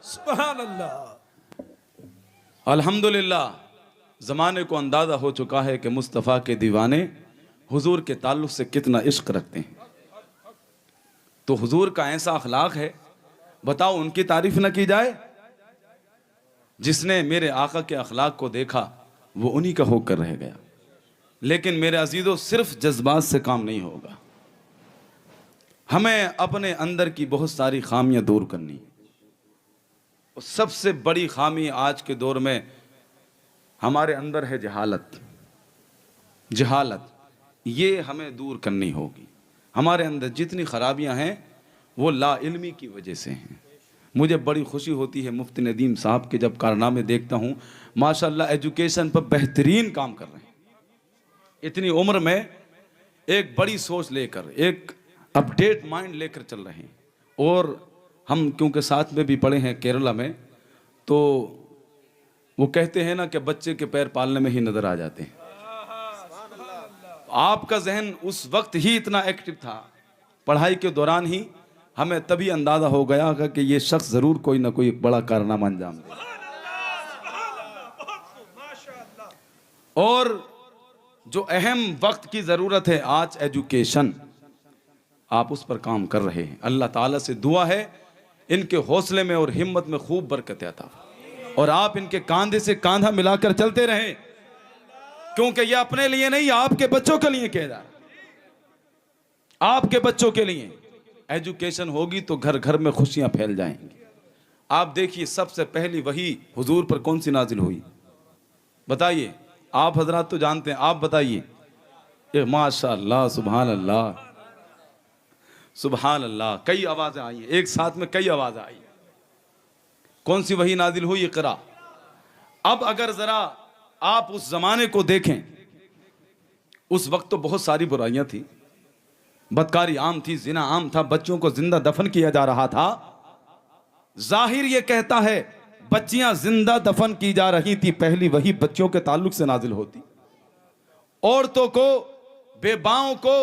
सुभान अल्लाह। अल्हम्दुलिल्लाह ज़माने को अंदाज़ा हो चुका है कि मुस्तफ़ा के दीवाने हुजूर के ताल्लुक़ से कितना इश्क रखते हैं। तो हुजूर का ऐसा अखलाक है, बताओ उनकी तारीफ न की जाए। जिसने मेरे आका के अखलाक को देखा वो उन्हीं का होकर रह गया। लेकिन मेरे अजीज़ों, सिर्फ जज्बात से काम नहीं होगा, हमें अपने अंदर की बहुत सारी खामियां दूर करनी है। और सबसे बड़ी खामी आज के दौर में हमारे अंदर है जहालत। जहालत ये हमें दूर करनी होगी। हमारे अंदर जितनी खराबियां हैं वो लाइल्मी की वजह से हैं। मुझे बड़ी खुशी होती है मुफ्ती नदीम साहब के जब कारनामे देखता हूँ, माशाल्लाह एजुकेशन पर बेहतरीन काम कर रहे हैं। इतनी उम्र में एक बड़ी सोच लेकर, एक अपडेट माइंड लेकर चल रहे हैं। और हम क्योंकि साथ में भी पढ़े हैं केरला में, तो वो कहते हैं ना कि बच्चे के पैर पालने में ही नजर आ जाते हैं। आपका जहन उस वक्त ही इतना एक्टिव था, पढ़ाई के दौरान ही हमें तभी अंदाजा हो गया कि ये शख्स जरूर कोई ना कोई बड़ा कारनामा अंजाम दे। और जो अहम वक्त की जरूरत है आज एजुकेशन, आप उस पर काम कर रहे हैं। अल्लाह ताला से दुआ है इनके हौसले में और हिम्मत में खूब बरकत आता और आप इनके कांधे से कांधा मिलाकर चलते रहें, क्योंकि ये अपने लिए नहीं, आपके बच्चों के लिए कह रहा है। आपके बच्चों के लिए एजुकेशन होगी तो घर घर में खुशियां फैल जाएंगी। आप देखिए सबसे पहली वही हुजूर पर कौन सी नाजिल हुई बताइए? आप हजरात तो जानते हैं, आप बताइए। माशाअल्लाह, सुभान अल्लाह, सुभान अल्लाह। कई आवाजें आई हैं एक साथ में, कई आवाजें आई। कौन सी वही नाजिल हुई? इक़रा। अब अगर जरा आप उस जमाने को देखें, उस वक्त तो बहुत सारी बुराइयां थी, बदकारी आम थी, जिना आम था, बच्चों को जिंदा दफन किया जा रहा था। जाहिर ये कहता है बच्चियां जिंदा दफन की जा रही थी, पहली वही बच्चों के ताल्लुक से नाजिल होती। औरतों को, बेबाओं को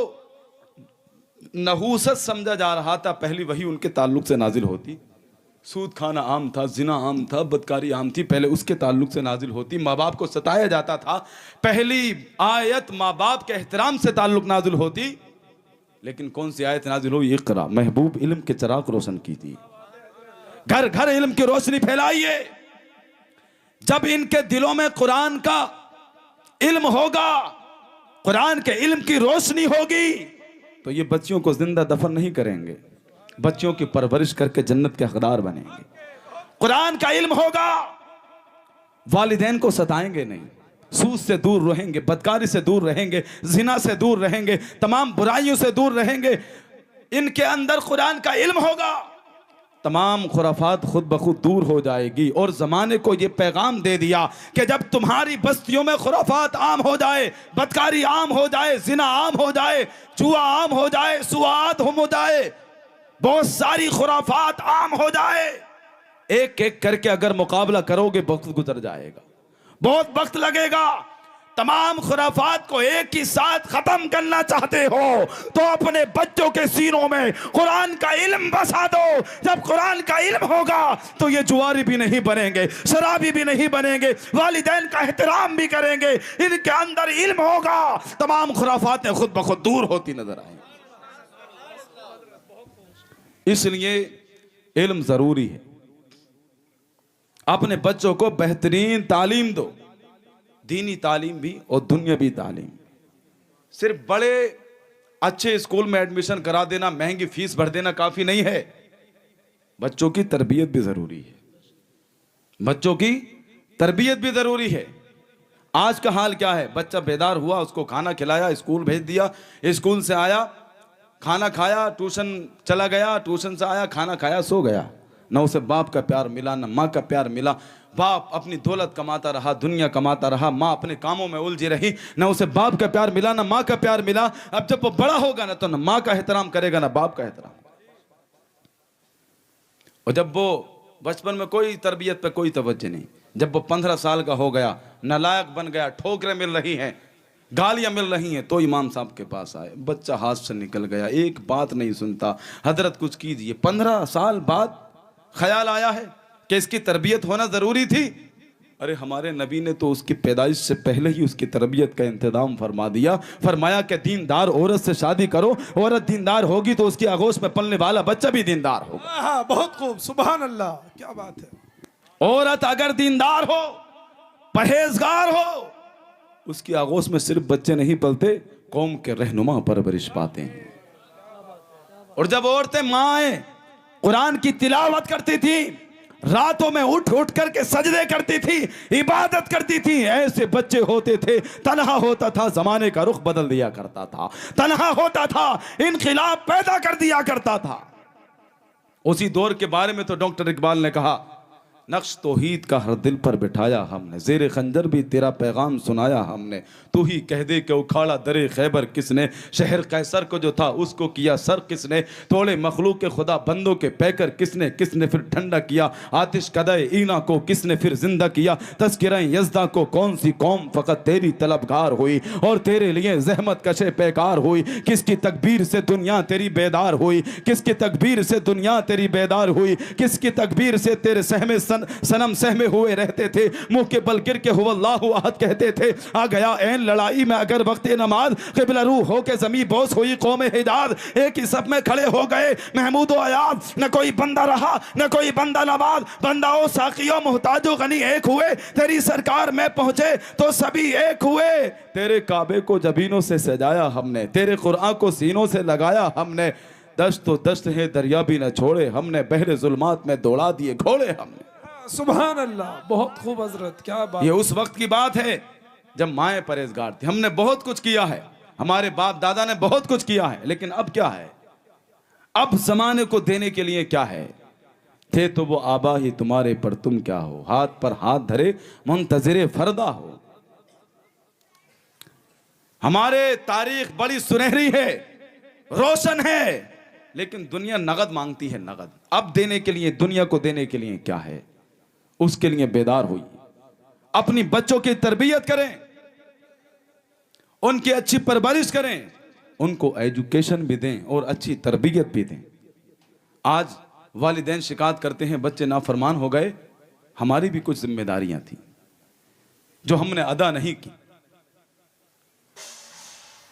नहूसत समझा जा रहा था, पहली वही उनके ताल्लुक से नाजिल होती। सूद खाना आम था, जिना आम था, बदकारी आम थी, पहले उसके ताल्लुक से नाजिल होती। माँ बाप को सताया जाता था, पहली आयत माँ बाप के एहतराम से ताल्लुक नाजिल होती। लेकिन कौन सी आयत नाजिल हुई? इक़रा, महबूब इल्म के चिराग रोशन की थी। घर घर इल्म की रोशनी फैलाइए। जब इनके दिलों में कुरान का इल्म होगा, कुरान के इल्म की रोशनी होगी, तो ये बच्चियों को जिंदा दफन नहीं करेंगे, बच्चियों की परवरिश करके जन्नत के हकदार बनेंगे। कुरान का इल्म होगा, वालिदैन को सताएंगे नहीं, सूद से दूर रहेंगे, बदकारी से दूर रहेंगे, जिना से दूर रहेंगे, तमाम बुराइयों से दूर रहेंगे। इनके अंदर कुरान का इल्म होगा, तमाम खुराफात खुद ब खुद दूर हो जाएगी। और जमाने को ये पैगाम दे दिया कि जब तुम्हारी बस्तियों में खुराफात आम हो जाए, बदकारी आम हो जाए, जिना आम हो जाए, जुआ आम हो जाए, सुआत हो जाए, बहुत सारी खुराफात आम हो जाए, एक एक करके अगर मुकाबला करोगे वक्त गुजर जाएगा, बहुत वक्त लगेगा। तमाम खुराफात को एक ही साथ खत्म करना चाहते हो तो अपने बच्चों के सीनों में कुरान का इल्म बसा दो। जब कुरान का इल्म होगा तो ये जुआरी भी नहीं बनेंगे, शराबी भी नहीं बनेंगे, वालिदैन का एहतराम भी करेंगे। इनके अंदर इल्म होगा, तमाम खुराफातें खुद ब खुद दूर होती नजर आएंगी। इसलिए इल्म जरूरी है। अपने बच्चों को बेहतरीन तालीम दो, दीनी तालीम भी और दुनियावी तालीम। सिर्फ बड़े अच्छे स्कूल में एडमिशन करा देना, महंगी फीस भर देना काफी नहीं है। बच्चों की तरबियत भी जरूरी है, बच्चों की तरबियत भी जरूरी है। आज का हाल क्या है? बच्चा बेदार हुआ, उसको खाना खिलाया, स्कूल भेज दिया, स्कूल से आया, खाना खाया, ट्यूशन चला गया, ट्यूशन से आया, खाना खाया, सो गया। न उसे बाप का प्यार मिला, न माँ का प्यार मिला। बाप अपनी दौलत कमाता रहा, दुनिया कमाता रहा, माँ अपने कामों में उलझी रही, न उसे बाप का प्यार मिला, न माँ का प्यार मिला। अब जब वो बड़ा होगा ना, तो न माँ का एहतराम करेगा, न बाप का एहतराम। और जब वो बचपन में कोई तरबियत पे कोई तवज्जो नहीं, जब वो 15 साल का हो गया, नालायक बन गया, ठोकरें मिल रही हैं, गालियां मिल रही हैं, तो इमाम साहब के पास आए। बच्चा हाथ से निकल गया, एक बात नहीं सुनता। हजरत कुछ कीजिए। 15 साल बाद ख्याल आया है कि इसकी तरबियत होना जरूरी थी। अरे हमारे नबी ने तो उसकी पैदाइश से पहले ही उसकी तरबियत का इंतजाम फरमा दिया। फरमाया कि दीनदार औरत से शादी करो, औरत दीनदार होगी तो उसकी आगोश में पलने वाला बच्चा भी दीनदार होगा। हाँ, बहुत खूब, सुभान अल्लाह, क्या बात है। औरत अगर दीनदार हो, परहेजगार हो, उसकी आगोश में सिर्फ बच्चे नहीं पलते, कौम के रहनुमा परवरिश पाते हैं। और जब औरतें माएं कुरान की तिलावत करती थी, रातों में उठ उठ करके सजदे करती थी, इबादत करती थी, ऐसे बच्चे होते थे। तन्हा होता था, जमाने का रुख बदल दिया करता था। तन्हा होता था, इनकिलाब पैदा कर दिया करता था। उसी दौर के बारे में तो डॉक्टर इकबाल ने कहा, नक्श तौहीद का हर दिल पर बिठाया हमने, ज़ेरे खंजर भी तेरा पैगाम सुनाया हमने। तू ही कह दे कि उखाड़ा दरे खैबर किसने, शहर कैसर को जो था उसको किया सर किसने। तोड़े मखलूक के खुदा बंदों के पैकर किसने, किसने फिर ठंडा किया आतिश कदे ईना को, किसने फिर जिंदा किया तज़किरा यज़दा को। कौन सी कौम फ़कत तेरी तलबगार हुई और तेरे लिए जहमत कशे पैकार हुई। किसकी तकबीर से दुनिया तेरी बेदार हुई, किसकी तकबीर से दुनिया तेरी बेदार हुई, किसकी तकबीर से तेरे सहमे सनम सहमे हुए रहते थे। मुंह के बल गिर के हुवल्लाहु अहद कहते थे। आ गया ऐन लड़ाई में अगर वक्त नमाज, क़िबला रू हो के ज़मीं बोस हुई कौम हिजाज। एक ही सब में खड़े हो गए महमूद आयाद, न कोई बंदा रहा न कोई बंदा नवाज। बंदाओ साकियो मोहताजो गनी एक हुए, तेरी सरकार में पहुंचे तो सभी एक हुए। तेरे काबे को जबीनों से सजाया हमने, तेरे कुरान को सीनों से लगाया हमने। दश्त तो दश्त है दरिया भी न छोड़े हमने, बहरे जुल्मात में दौड़ा दिए घोड़े हमने। सुभान अल्लाह, बहुत खूब हजरत, क्या बात। ये उस वक्त की बात है जब माएँ परहेजगार थी। हमने बहुत कुछ किया है, हमारे बाप दादा ने बहुत कुछ किया है, लेकिन अब क्या है? अब जमाने को देने के लिए क्या है? थे तो वो आबा ही तुम्हारे पर तुम क्या हो, हाथ पर हाथ धरे मुंतज़िरे फरदा हो। हमारे तारीख बड़ी सुनहरी है, रोशन है, लेकिन दुनिया नगद मांगती है, नगद। अब देने के लिए, दुनिया को देने के लिए क्या है, उसके लिए बेदार हुई। अपनी बच्चों की तरबियत करें, उनकी अच्छी परवरिश करें, उनको एजुकेशन भी दें और अच्छी तरबियत भी दें। आज वालिदैन शिकायत करते हैं बच्चे नाफरमान हो गए। हमारी भी कुछ जिम्मेदारियां थी जो हमने अदा नहीं की,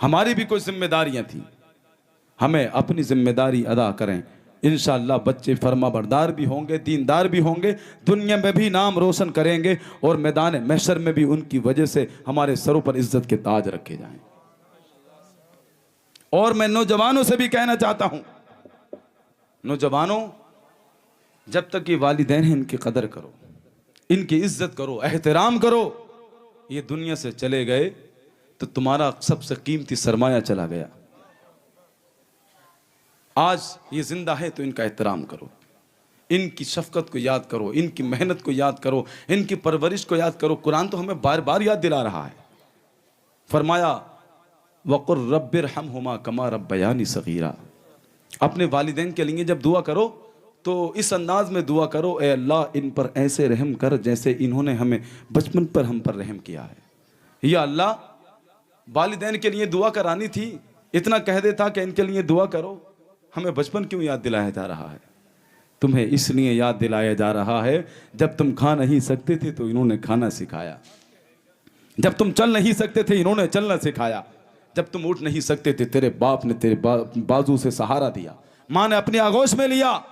हमारी भी कुछ जिम्मेदारियां थी, हमें अपनी जिम्मेदारी अदा करें। इंशाअल्लाह बच्चे फर्माबरदार भी होंगे, दीनदार भी होंगे, दुनिया में भी नाम रोशन करेंगे और मैदान महशर में भी उनकी वजह से हमारे सरों पर इज्जत के ताज रखे जाएं। और मैं नौजवानों से भी कहना चाहता हूं, नौजवानों, जब तक ये वालिदैन हैं इनकी कदर करो, इनकी इज्जत करो, एहतराम करो। ये दुनिया से चले गए तो तुम्हारा सबसे कीमती सरमाया चला गया। आज ये जिंदा है तो इनका एहतराम करो, इनकी शफकत को याद करो, इनकी मेहनत को याद करो, इनकी परवरिश को याद करो। कुरान तो हमें बार बार याद दिला रहा है। फरमाया वक़ुर रब्बिरहमहुमा कमा रब्बयानी सगीरा। अपने वालिदैन के लिए जब दुआ करो तो इस अंदाज में दुआ करो, ए अल्लाह इन पर ऐसे रहम कर जैसे इन्होंने हमें बचपन पर हम पर रहम किया है। या अल्लाह, वालिदैन के लिए दुआ करानी थी, इतना कह देता कि इनके लिए दुआ करो। हमें बचपन क्यों याद दिलाया जा रहा है? तुम्हें इसलिए याद दिलाया जा रहा है, जब तुम खा नहीं सकते थे तो इन्होंने खाना सिखाया, जब तुम चल नहीं सकते थे इन्होंने चलना सिखाया, जब तुम उठ नहीं सकते थे तेरे बाप ने तेरे बाजू से सहारा दिया, माँ ने अपनी आगोश में लिया।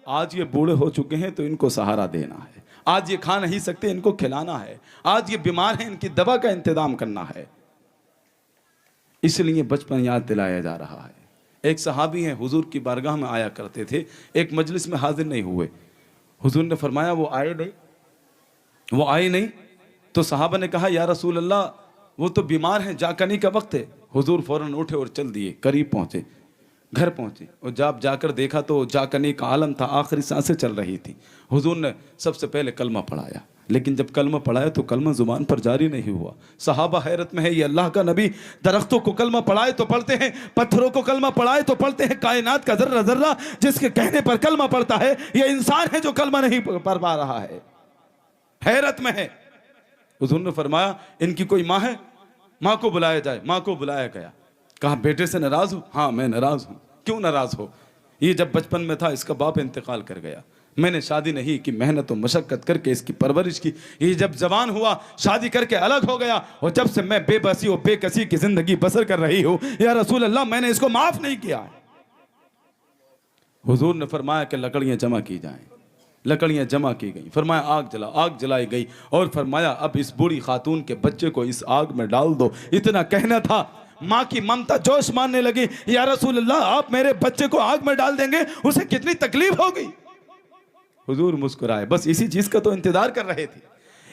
आज ये बूढ़े हो चुके हैं तो इनको सहारा देना है। आज ये खा नहीं सकते, इनको खिलाना है। आज ये बीमार हैं, इनकी दवा का इंतजाम करना है। इसलिए बचपन याद दिलाया जा रहा है। एक सहाबी हैं, हुजूर की बारगाह में आया करते थे, एक मजलिस में हाजिर नहीं हुए। हुजूर ने फरमाया वो आए नहीं। तो सहाबा ने कहा या रसूल अल्लाह, वो तो बीमार हैं, जाकनी का वक्त है। हुजूर फौरन उठे और चल दिए, करीब पहुंचे, घर पहुंचे और जब जाकर देखा तो जाकनी का आलम था, आखिरी सांसें चल रही थी। हुजूर ने सबसे पहले कलमा पढ़ाया, लेकिन जब कलमा पढ़ाया तो कलमा जुबान पर जारी नहीं हुआ। सहाबा हैरत में है, ये अल्लाह का नबी दरख्तों को कलमा पढ़ाए तो पढ़ते हैं, पत्थरों को कलमा पढ़ाए तो पढ़ते हैं, कायनात का जर्रा जर्रा जिसके कहने पर कलमा पढ़ता है, ये इंसान है जो कलमा नहीं पढ़ पा रहा है। हैरत में है। हुजूर ने फरमाया इनकी कोई माँ है, माँ को बुलाया जाए। माँ को बुलाया गया। कहा बेटे से नाराज हो? हाँ मैं नाराज हूँ। क्यों नाराज हो? ये जब बचपन में था इसका बाप इंतकाल कर गया, मैंने शादी नहीं की, मेहनत और मशक्कत करके इसकी परवरिश की। ये जब जवान हुआ शादी करके अलग हो गया और जब से मैं बेबसी और बेकसी की जिंदगी बसर कर रही हूँ, या रसूल अल्लाह मैंने इसको माफ नहीं किया। हुजूर ने फरमाया कि लकड़ियां जमा की जाएं। लकड़ियां जमा की गई। फरमाया आग जलाई गई और फरमाया अब इस बूढ़ी खातून के बच्चे को इस आग में डाल दो। इतना कहना था, माँ की ममता जोश मारने लगी, या रसूल अल्लाह आप मेरे बच्चे को आग में डाल देंगे, उसे कितनी तकलीफ होगी। हुजूर मुस्कुराए, बस इसी चीज का तो इंतजार कर रहे थे,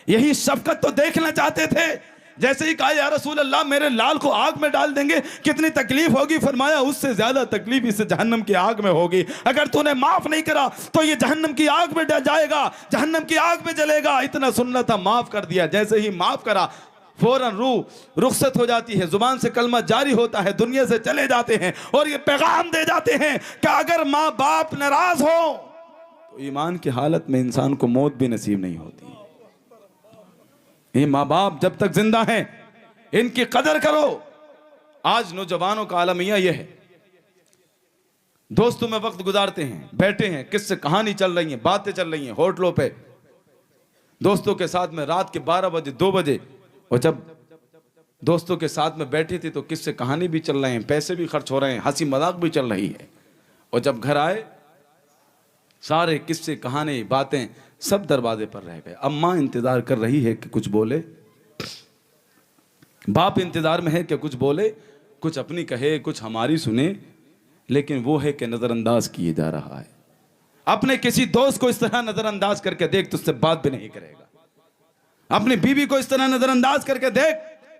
यही शफकत तो देखना चाहते थे। जैसे ही कहा या रसूल अल्लाह मेरे लाल को आग में डाल देंगे, कितनी तकलीफ होगी। फरमाया उससे ज्यादा तकलीफ इस जहन्नम की आग में होगी। अगर तूने माफ नहीं करा तो ये जहन्नम की आग में जाएगा, जहन्नम की आग में जलेगा। इतना सुनना था, माफ कर दिया। जैसे ही माफ करा फौरन रूह रुखसत हो जाती है, जुबान से कलमा जारी होता है, दुनिया से चले जाते हैं और ये पैगाम दे जाते हैं कि अगर माँ बाप नाराज हो तो ईमान की हालत में इंसान को मौत भी नसीब नहीं होती। ये माँ बाप जब तक जिंदा हैं इनकी कदर करो। आज नौजवानों का आलमिया यह है, दोस्तों में वक्त गुजारते हैं, बैठे हैं, किससे कहानी चल रही है, बातें चल रही हैं होटलों पे दोस्तों के साथ में रात के 12 बजे 2 बजे। और जब दोस्तों के साथ में बैठे थे तो किससे कहानी भी चल रहे हैं, पैसे भी खर्च हो रहे हैं, हंसी मजाक भी चल रही है। और जब घर आए सारे किस्से कहानी बातें सब दरवाजे पर रह गए। अब माँ इंतजार कर रही है कि कुछ बोले, बाप इंतजार में है कि कुछ बोले, कुछ अपनी कहे, कुछ हमारी सुने, लेकिन वो है कि नजरअंदाज किए जा रहा है। अपने किसी दोस्त को इस तरह नजरअंदाज करके देख, तुझसे बात भी नहीं करेगा। अपनी बीवी को इस तरह नजरअंदाज करके देख,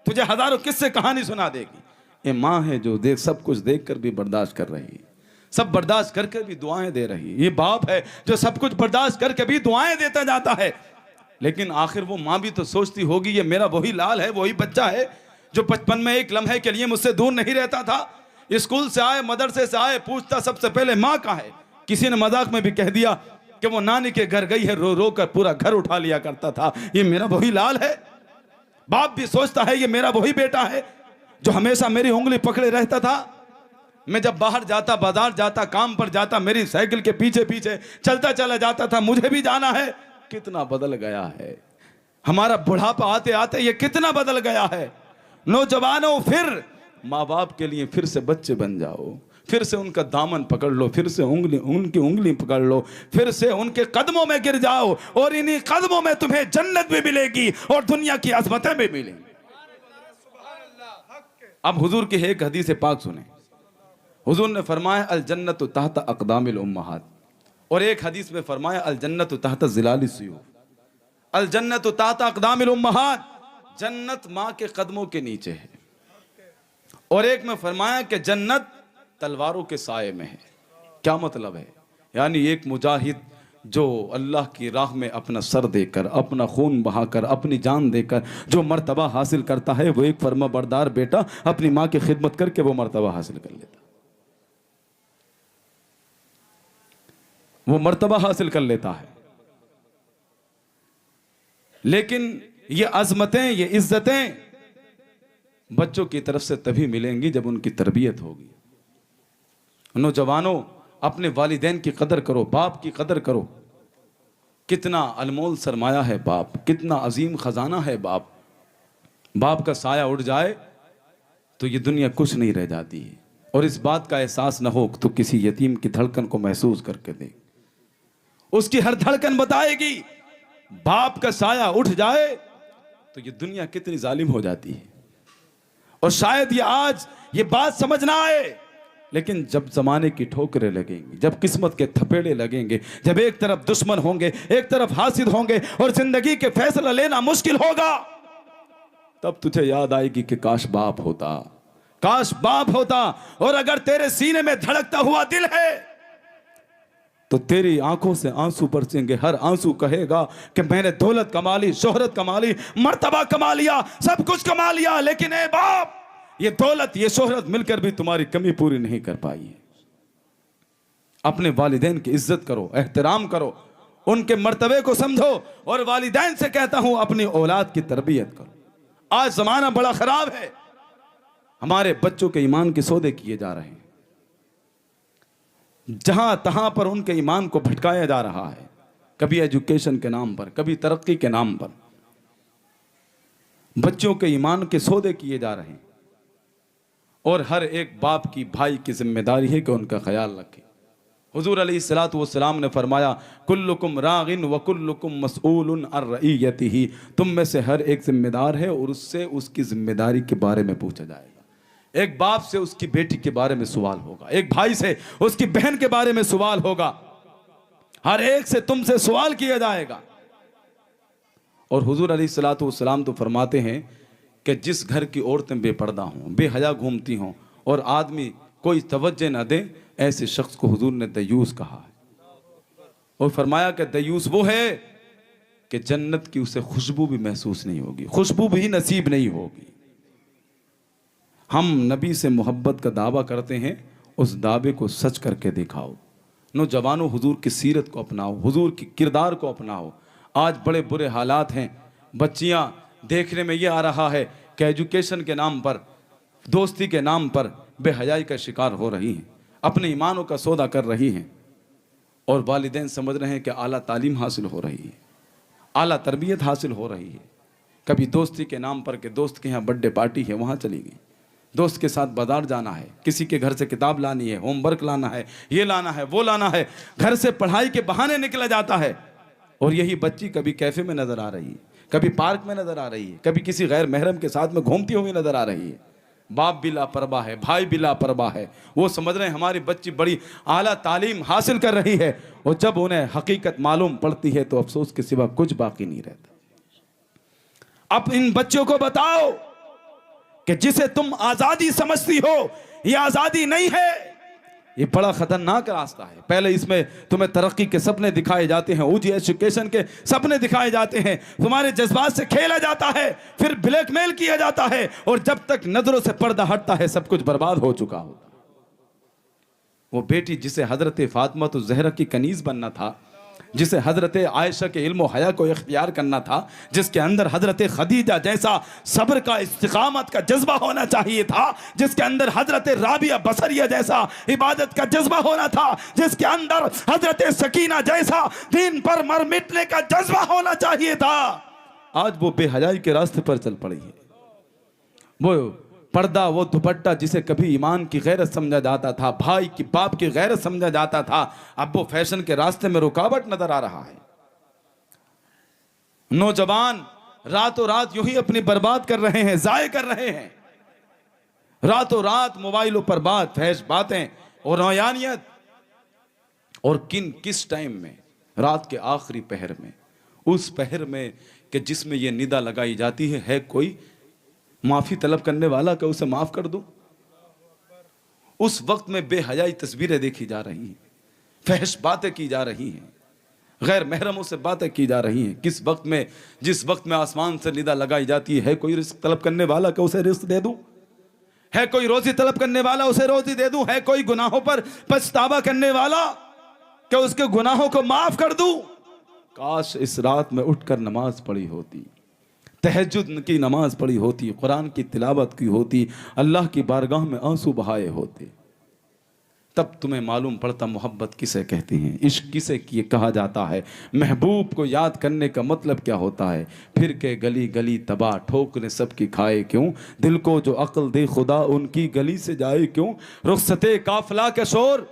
तुझे हजारों किस्से कहानी सुना देगी। ये माँ है जो देख सब कुछ देख कर भी बर्दाश्त कर रही है, सब बर्दाश्त करके भी दुआएं दे रही है। ये बाप है जो सब कुछ बर्दाश्त करके भी दुआएं देता जाता है, लेकिन आखिर वो माँ भी तो सोचती होगी ये मेरा वही लाल है, वही बच्चा है जो बचपन में एक लम्हे के लिए मुझसे दूर नहीं रहता था। स्कूल से आए, मदरसे से आए, पूछता सबसे पहले माँ कहाँ है। किसी ने मजाक में भी कह दिया कि वो नानी के घर गई है, रो रो कर पूरा घर उठा लिया करता था। ये मेरा वही लाल है। बाप भी सोचता है ये मेरा वही बेटा है जो हमेशा मेरी उंगली पकड़े रहता था। मैं जब बाहर जाता, बाजार जाता, काम पर जाता, मेरी साइकिल के पीछे पीछे चलता चला जाता था। मुझे भी जाना है। कितना बदल गया है हमारा बुढ़ापा आते आते, ये कितना बदल गया है। नौजवानों, फिर माँ बाप के लिए फिर से बच्चे बन जाओ, फिर से उनका दामन पकड़ लो, फिर से उनकी उंगली पकड़ लो, फिर से उनके कदमों में गिर जाओ, और इन्हीं कदमों में तुम्हें जन्नत भी मिलेगी और दुनिया की अज़मतें भी मिलेंगी। अब हुजूर की एक हदीस पाक सुने। हुजूर ने फरमाया अल जन्नतु तहत अक़दामिल उम्महात, और एक हदीस में फरमाया अल जन्नतु तहत ज़िलालि सुयूफ। अल जन्नतु तहत अक़दामिल उम्महात, जन्नत माँ के कदमों के नीचे है। और एक में फरमाया कि जन्नत तलवारों के साए में है। क्या मतलब है? यानी एक मुजाहिद जो अल्लाह की राह में अपना सर देकर, अपना खून बहाकर, अपनी जान देकर जो मर्तबा हासिल करता है, वो एक फर्माबरदार बेटा अपनी माँ की खिदमत करके वो मर्तबा हासिल कर लेता, वो मर्तबा हासिल कर लेता है। लेकिन ये अजमतें, ये इज्जतें बच्चों की तरफ से तभी मिलेंगी जब उनकी तरबियत होगी। नौजवानों, अपने वालिदैन की कदर करो, बाप की कदर करो। कितना अनमोल सरमाया है बाप, कितना अजीम खजाना है बाप। बाप का साया उड़ जाए तो ये दुनिया कुछ नहीं रह जाती है। और इस बात का एहसास न हो तो किसी यतीम की धड़कन को महसूस करके दे, उसकी हर धड़कन बताएगी। बाप का साया उठ जाए तो ये दुनिया कितनी जालिम हो जाती है। और शायद ये आज ये बात समझ ना आए, लेकिन जब जमाने की ठोकरें लगेंगी, जब किस्मत के थपेड़े लगेंगे, जब एक तरफ दुश्मन होंगे, एक तरफ हासिद होंगे और जिंदगी के फैसला लेना मुश्किल होगा, तब तुझे याद आएगी कि काश बाप होता, काश बाप होता। और अगर तेरे सीने में धड़कता हुआ दिल है तो तेरी आंखों से आंसू बरसेंगे। हर आंसू कहेगा कि मैंने दौलत कमा ली, शोहरत कमा ली, मर्तबा कमा लिया, सब कुछ कमा लिया, लेकिन ए बाप, ये दौलत, ये शोहरत मिलकर भी तुम्हारी कमी पूरी नहीं कर पाई है। अपने वालिदैन की इज्जत करो, एहतराम करो, उनके मर्तबे को समझो। और वालिदैन से कहता हूं अपनी औलाद की तरबियत करो। आज जमाना बड़ा खराब है, हमारे बच्चों के ईमान के सौदे किए जा रहे हैं, जहां तहां पर उनके ईमान को भटकाया जा रहा है। कभी एजुकेशन के नाम पर, कभी तरक्की के नाम पर बच्चों के ईमान के सौदे किए जा रहे हैं। और हर एक बाप की, भाई की जिम्मेदारी है कि उनका ख्याल रखे। हुजूर अलैहिस्सलातु वस्सलाम ने फरमाया कुल्लुकुम रागिन व कुल्लुकुम मसऊलुन अन रईयतिही, तुम में से हर एक जिम्मेदार है और उससे उसकी जिम्मेदारी के बारे में पूछा जाएगा। एक बाप से उसकी बेटी के बारे में सवाल होगा, एक भाई से उसकी बहन के बारे में सवाल होगा, हर एक से तुमसे सवाल किया जाएगा। और हुजूर अलैहिस्सलातु वस्सलाम तो फरमाते हैं कि जिस घर की औरतें बेपर्दा हों, बेहया घूमती हों और आदमी कोई तवज्जो न दे, ऐसे शख्स को हुजूर ने दयूस कहा है। और फरमाया कि दयूस वो है कि जन्नत की उसे खुशबू भी महसूस नहीं होगी, खुशबू भी नसीब नहीं होगी। हम नबी से मोहब्बत का दावा करते हैं, उस दावे को सच करके दिखाओ। नौजवानों, हुजूर की सीरत को अपनाओ, हुजूर की किरदार को अपनाओ। आज बड़े बुरे हालात हैं, बच्चियां देखने में ये आ रहा है कि एजुकेशन के नाम पर, दोस्ती के नाम पर बेहयाई का शिकार हो रही हैं, अपने ईमानों का सौदा कर रही हैं। और वालिदैन समझ रहे हैं कि आला तालीम हासिल हो रही है, आला तरबियत हासिल हो रही है। कभी दोस्ती के नाम पर, के दोस्त के यहाँ बर्थडे पार्टी है, वहाँ चली गई, दोस्त के साथ बाजार जाना है, किसी के घर से किताब लानी है, होमवर्क लाना है, ये लाना है, वो लाना है, घर से पढ़ाई के बहाने निकला जाता है। और यही बच्ची कभी कैफे में नजर आ रही है, कभी पार्क में नजर आ रही है, कभी किसी गैर महरम के साथ में घूमती हुई नजर आ रही है। बाप भी लापरवाह है, भाई भी लापरवाह है। वो समझ रहे हैं हमारी बच्ची बड़ी आला तालीम हासिल कर रही है, और जब उन्हें हकीकत मालूम पड़ती है तो अफसोस के सिवा कुछ बाकी नहीं रहता। अब इन बच्चों को बताओ कि जिसे तुम आजादी समझती हो, ये आजादी नहीं है, ये बड़ा खतरनाक रास्ता है। पहले इसमें तुम्हें तरक्की के सपने दिखाए जाते हैं, ऊंची एजुकेशन के सपने दिखाए जाते हैं, तुम्हारे जज्बात से खेला जाता है, फिर ब्लैकमेल किया जाता है, और जब तक नजरों से पर्दा हटता है सब कुछ बर्बाद हो चुका होता है। वो बेटी जिसे हजरत फातिमा तो ज़हरा की कनीज बनना था, जिसे हजरत आयशा के इल्म हया को इख्तियार करना था, जिसके अंदर हजरत खदीजा जैसा सब्र का, इस्तिकामत का जज्बा होना चाहिए था, जिसके अंदर हजरत राबिया बसरिया जैसा इबादत का जज्बा होना था, जिसके अंदर हजरत सकीना जैसा दीन पर मर मिटने का जज्बा होना चाहिए था, आज वो बेहयाई के रास्ते पर चल पड़ी है। वो पर्दा, वो दुपट्टा जिसे कभी ईमान की गैरत समझा जाता था, भाई की बाप की गैरत समझा जाता था, अब वो फैशन के रास्ते में रुकावट नजर आ रहा है। नौजवान रातों रात यूं ही अपनी बर्बाद कर रहे हैं, जाये कर रहे हैं, रातों रात मोबाइलों पर बात, फैश बातें और रोयानियत। और किस टाइम में? रात के आखिरी पहर में, उस पहर में कि जिसमें यह निदा लगाई जाती है कोई माफी तलब करने वाला कि उसे माफ कर दूं? उस वक्त में बेहयाई तस्वीरें देखी जा रही हैं, फहश बातें की जा रही हैं, गैर महरमों से बातें की जा रही हैं। किस वक्त में? जिस वक्त में आसमान से निदा लगाई जाती है कोई रिस्क तलब करने वाला कि उसे रिस्क दे दूं, है कोई रोजी तलब करने वाला उसे रोजी दे दूं, है कोई गुनाहों पर पछतावा करने वाला कि उसके गुनाहों को माफ कर दूं। काश इस रात में उठकर नमाज पढ़ी होती, तहज्जुद की नमाज पढ़ी होती, कुरान की तिलावत की होती, अल्लाह की बारगाह में आंसू बहाए होते, तब तुम्हें मालूम पड़ता मोहब्बत किसे कहते हैं, इश्क किसे किए कहा जाता है, महबूब को याद करने का मतलब क्या होता है। फिर के गली गली तबाह ठोकरे सबकी खाए क्यों, दिल को जो अक्ल दे खुदा उनकी गली से जाए क्यों, रुखसते काफिला के शोर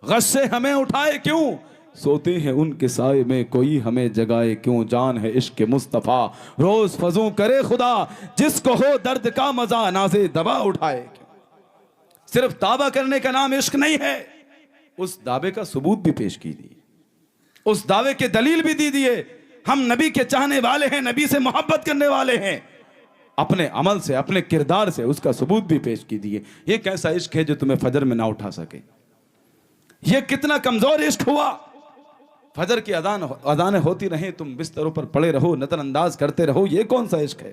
गस्से हमें उठाए क्यों, सोते हैं उनके साए में कोई हमें जगाए क्यों, जान है इश्क मुस्तफ़ा रोज फजू करे खुदा, जिसको हो दर्द का मजा नाज़े दवा उठाए क्यों। सिर्फ दावा करने का नाम इश्क नहीं है, उस दावे का सबूत भी पेश कीजिए, उस दावे के दलील भी दी दिए। हम नबी के चाहने वाले हैं, नबी से मोहब्बत करने वाले हैं, अपने अमल से, अपने किरदार से उसका सबूत भी पेश कीजिए। ये कैसा इश्क है जो तुम्हें फजर में ना उठा सके? ये कितना कमजोर इश्क हुआ। फजर की अदानें होती रहें, तुम बिस्तरों पर पड़े रहो, नजरअंदाज करते रहो, ये कौन सा इश्क है?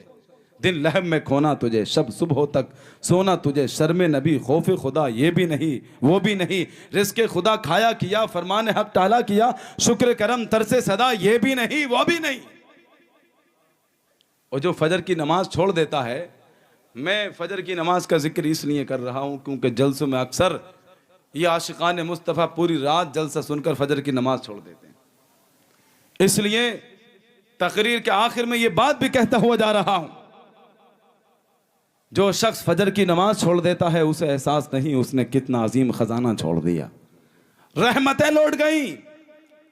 दिन लहब में खोना तुझे, शब सुबह तक सोना तुझे, शर्मे नबी खौफ खुदा ये भी नहीं वो भी नहीं, रिज़्क़े खुदा खाया किया, फरमान हक टाला किया, शुक्र करम तरसे सदा ये भी नहीं वो भी नहीं। और जो फजर की नमाज छोड़ देता है, मैं फजर की नमाज का जिक्र इसलिए कर रहा हूं क्योंकि जलसों में अक्सर ये आशिकान मुस्तफ़ा पूरी रात जलसा सुनकर फजर की नमाज छोड़ देते हैं। इसलिए तकरीर के आखिर में ये बात भी कहता हुआ जा रहा हूं, जो शख्स फजर की नमाज छोड़ देता है उसे एहसास नहीं उसने कितना अजीम खजाना छोड़ दिया। रहमतें लौट गई,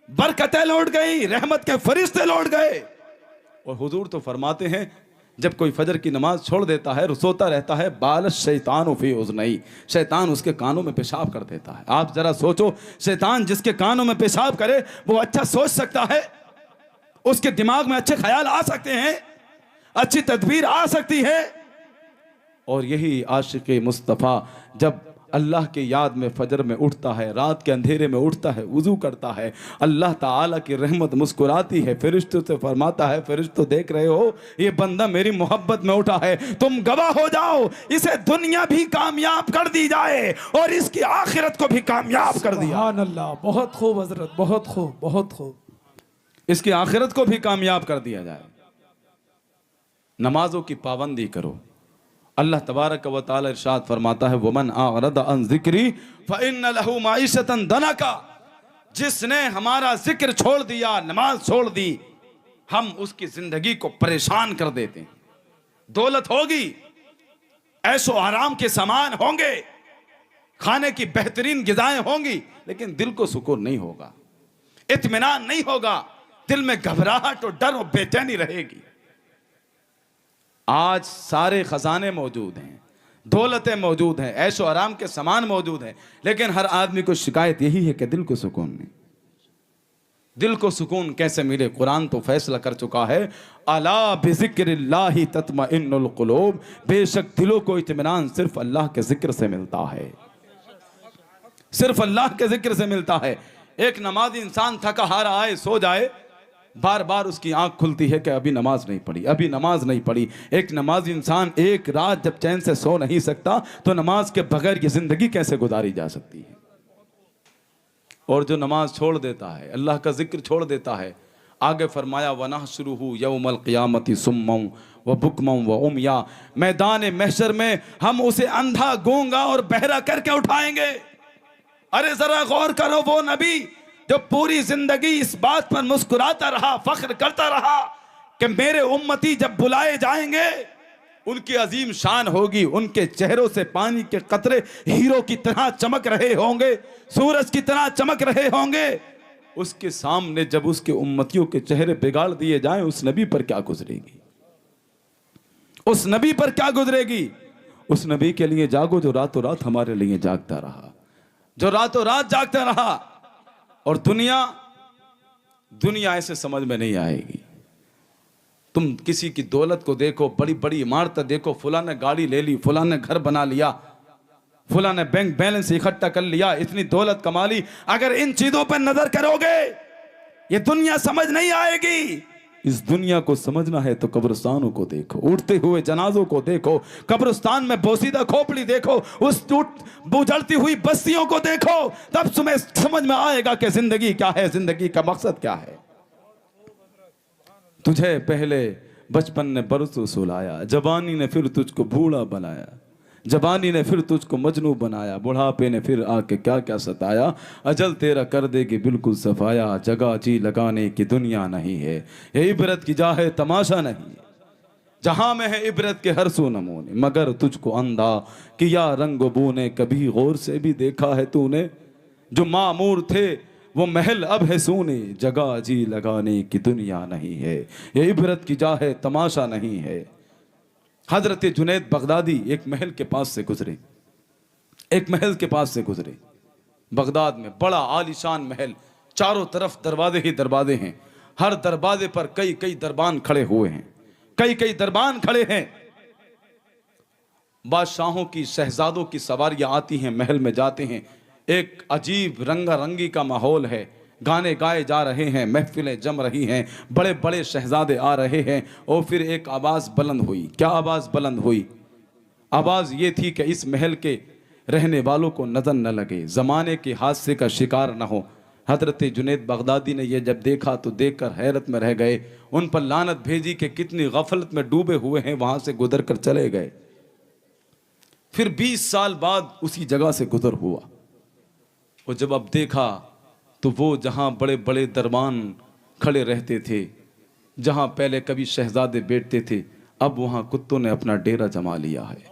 बरकतें लौट गई, रहमत के फरिश्ते लौट गए। और हुजूर तो फरमाते हैं जब कोई फजर की नमाज छोड़ देता है, सोता रहता है, बाल शैतान फी उज़नई, शैतान उसके कानों में पेशाब कर देता है। आप जरा सोचो, शैतान जिसके कानों में पेशाब करे वो अच्छा सोच सकता है? उसके दिमाग में अच्छे ख्याल आ सकते हैं, अच्छी तदबीर आ सकती है? और यही आशिक मुस्तफ़ा जब अल्लाह के याद में फजर में उठता है, रात के अंधेरे में उठता है, वुज़ू करता है, अल्लाह ताला की रहमत मुस्कुराती है, फरिश्तों से फरमाता है, फरिश्तों देख रहे हो ये बंदा मेरी मोहब्बत में उठा है, तुम गवाह हो जाओ, इसे दुनिया भी कामयाब कर दी जाए और इसकी आखिरत को भी कामयाब कर दिया। सुभान अल्लाह, बहुत खूब हजरत, बहुत खूब, बहुत खूब। इसकी आखिरत को भी कामयाब कर दिया जाए। नमाजों की पाबंदी करो। अल्लाह तबारक व तआला इरशाद फरमाता है, वमन आरद अन ज़िक्री फ़इन्न लहू माइशतन दनका, जिसने हमारा जिक्र छोड़ दिया, नमाज छोड़ दी, हम उसकी जिंदगी को परेशान कर देते हैं। दौलत होगी, ऐशो आराम के सामान होंगे, खाने की बेहतरीन गिज़ाएं होंगी, लेकिन दिल को सुकून नहीं होगा, इत्मीनान नहीं होगा, दिल में घबराहट और डर और बेचैनी रहेगी। आज सारे खजाने मौजूद हैं, दौलतें मौजूद हैं, ऐशो आराम के सामान मौजूद हैं, लेकिन हर आदमी को शिकायत यही है कि दिल को सुकून नहीं। दिल को सुकून कैसे मिले? कुरान तो फैसला कर चुका है, अला बिज़िक्रिल्लाहि तत्मइन्नुल क़ुलूब, बेशक दिलों को इत्मीनान सिर्फ अल्लाह के जिक्र से मिलता है। सिर्फ अल्लाह के जिक्र से मिलता है। एक नमाजी इंसान थका हारा आए, सो जाए, बार बार उसकी आंख खुलती है कि अभी नमाज नहीं पढ़ी, अभी नमाज नहीं पढ़ी। एक नमाजी इंसान एक रात जब चैन से सो नहीं सकता तो नमाज के बगैर की जिंदगी कैसे गुजारी जा सकती है। और जो नमाज छोड़ देता है, अल्लाह का जिक्र छोड़ देता है, आगे फरमाया वनहशुरुहु यौमल क़ियामति सुम्मम व बुकमम व उम्या, मैदान महशर में हम उसे अंधा, गूंगा और बहरा करके उठाएंगे। अरे जरा गौर करो, वो नबी जो पूरी जिंदगी इस बात पर मुस्कुराता रहा, फख्र करता रहा कि मेरे उम्मती जब बुलाए जाएंगे उनकी अजीम शान होगी, उनके चेहरों से पानी के कतरे हीरो की तरह चमक रहे होंगे, सूरज की तरह चमक रहे होंगे। उसके सामने जब उसके उम्मतियों के चेहरे बिगाड़ दिए जाएं, उस नबी पर क्या गुजरेगी, उस नबी पर क्या गुजरेगी। उस नबी के लिए जागो जो रातों रात हमारे लिए जागता रहा, जो रातों रात जागता रहा। और दुनिया ऐसे समझ में नहीं आएगी। तुम किसी की दौलत को देखो, बड़ी बड़ी इमारतें देखो, फुला ने गाड़ी ले ली, फुला ने घर बना लिया, फुला ने बैंक बैलेंस इकट्ठा कर लिया, इतनी दौलत कमा ली। अगर इन चीजों पर नजर करोगे ये दुनिया समझ नहीं आएगी। इस दुनिया को समझना है तो कब्रिस्तानों को देखो, उठते हुए जनाजों को देखो, कब्रिस्तान में बोसीदा खोपड़ी देखो, उस बुझड़ती हुई बस्तियों को देखो, तब तुम्हें समझ में आएगा कि जिंदगी क्या है, जिंदगी का मकसद क्या है। तुझे पहले बचपन ने बरसों सुलाया, जवानी ने फिर तुझको बूढ़ा बनाया, जवानी ने फिर तुझको मजनू बनाया, बुढ़ापे ने फिर आके क्या क्या सताया। अजल तेरा कर देगी बिल्कुल सफाया, जगह जी लगाने की दुनिया नहीं है, ये इबरत की जा है तमाशा नहीं है। जहां में है इबरत के हर सू नमूने, मगर तुझको अंधा किया रंग बूने, कभी गौर से भी देखा है तूने। जो मामूर थे वो महल अब है सोने, जगह जी लगाने की दुनिया नहीं है, ये इबरत की जा है तमाशा नहीं है। हजरत जुनैद बगदादी एक महल के पास से गुजरे, एक महल के पास से गुजरे, बगदाद में बड़ा आलीशान महल, चारों तरफ दरवाजे ही दरवाजे हैं, हर दरवाजे पर कई कई दरबान खड़े हुए हैं, कई कई दरबान खड़े हैं। बादशाहों की, शहजादों की सवारियां आती हैं, महल में जाते हैं, एक अजीब रंगारंगी का माहौल है, गाने गाए जा रहे हैं, महफिलें जम रही हैं, बड़े बड़े शहजादे आ रहे हैं। और फिर एक आवाज़ बुलंद हुई। क्या आवाज़ बुलंद हुई? आवाज़ ये थी कि इस महल के रहने वालों को नज़र न लगे, ज़माने के हादसे का शिकार न हो। हजरत जुनैद बगदादी ने यह जब देखा तो देखकर हैरत में रह गए, उन पर लानत भेजी कि कितनी गफलत में डूबे हुए हैं, वहाँ से गुजर कर चले गए। फिर 20 साल बाद उसी जगह से गुजर हुआ, और जब अब देखा तो वो जहाँ बड़े बड़े दरबान खड़े रहते थे, जहाँ पहले कभी शहजादे बैठते थे, अब वहाँ कुत्तों ने अपना डेरा जमा लिया है।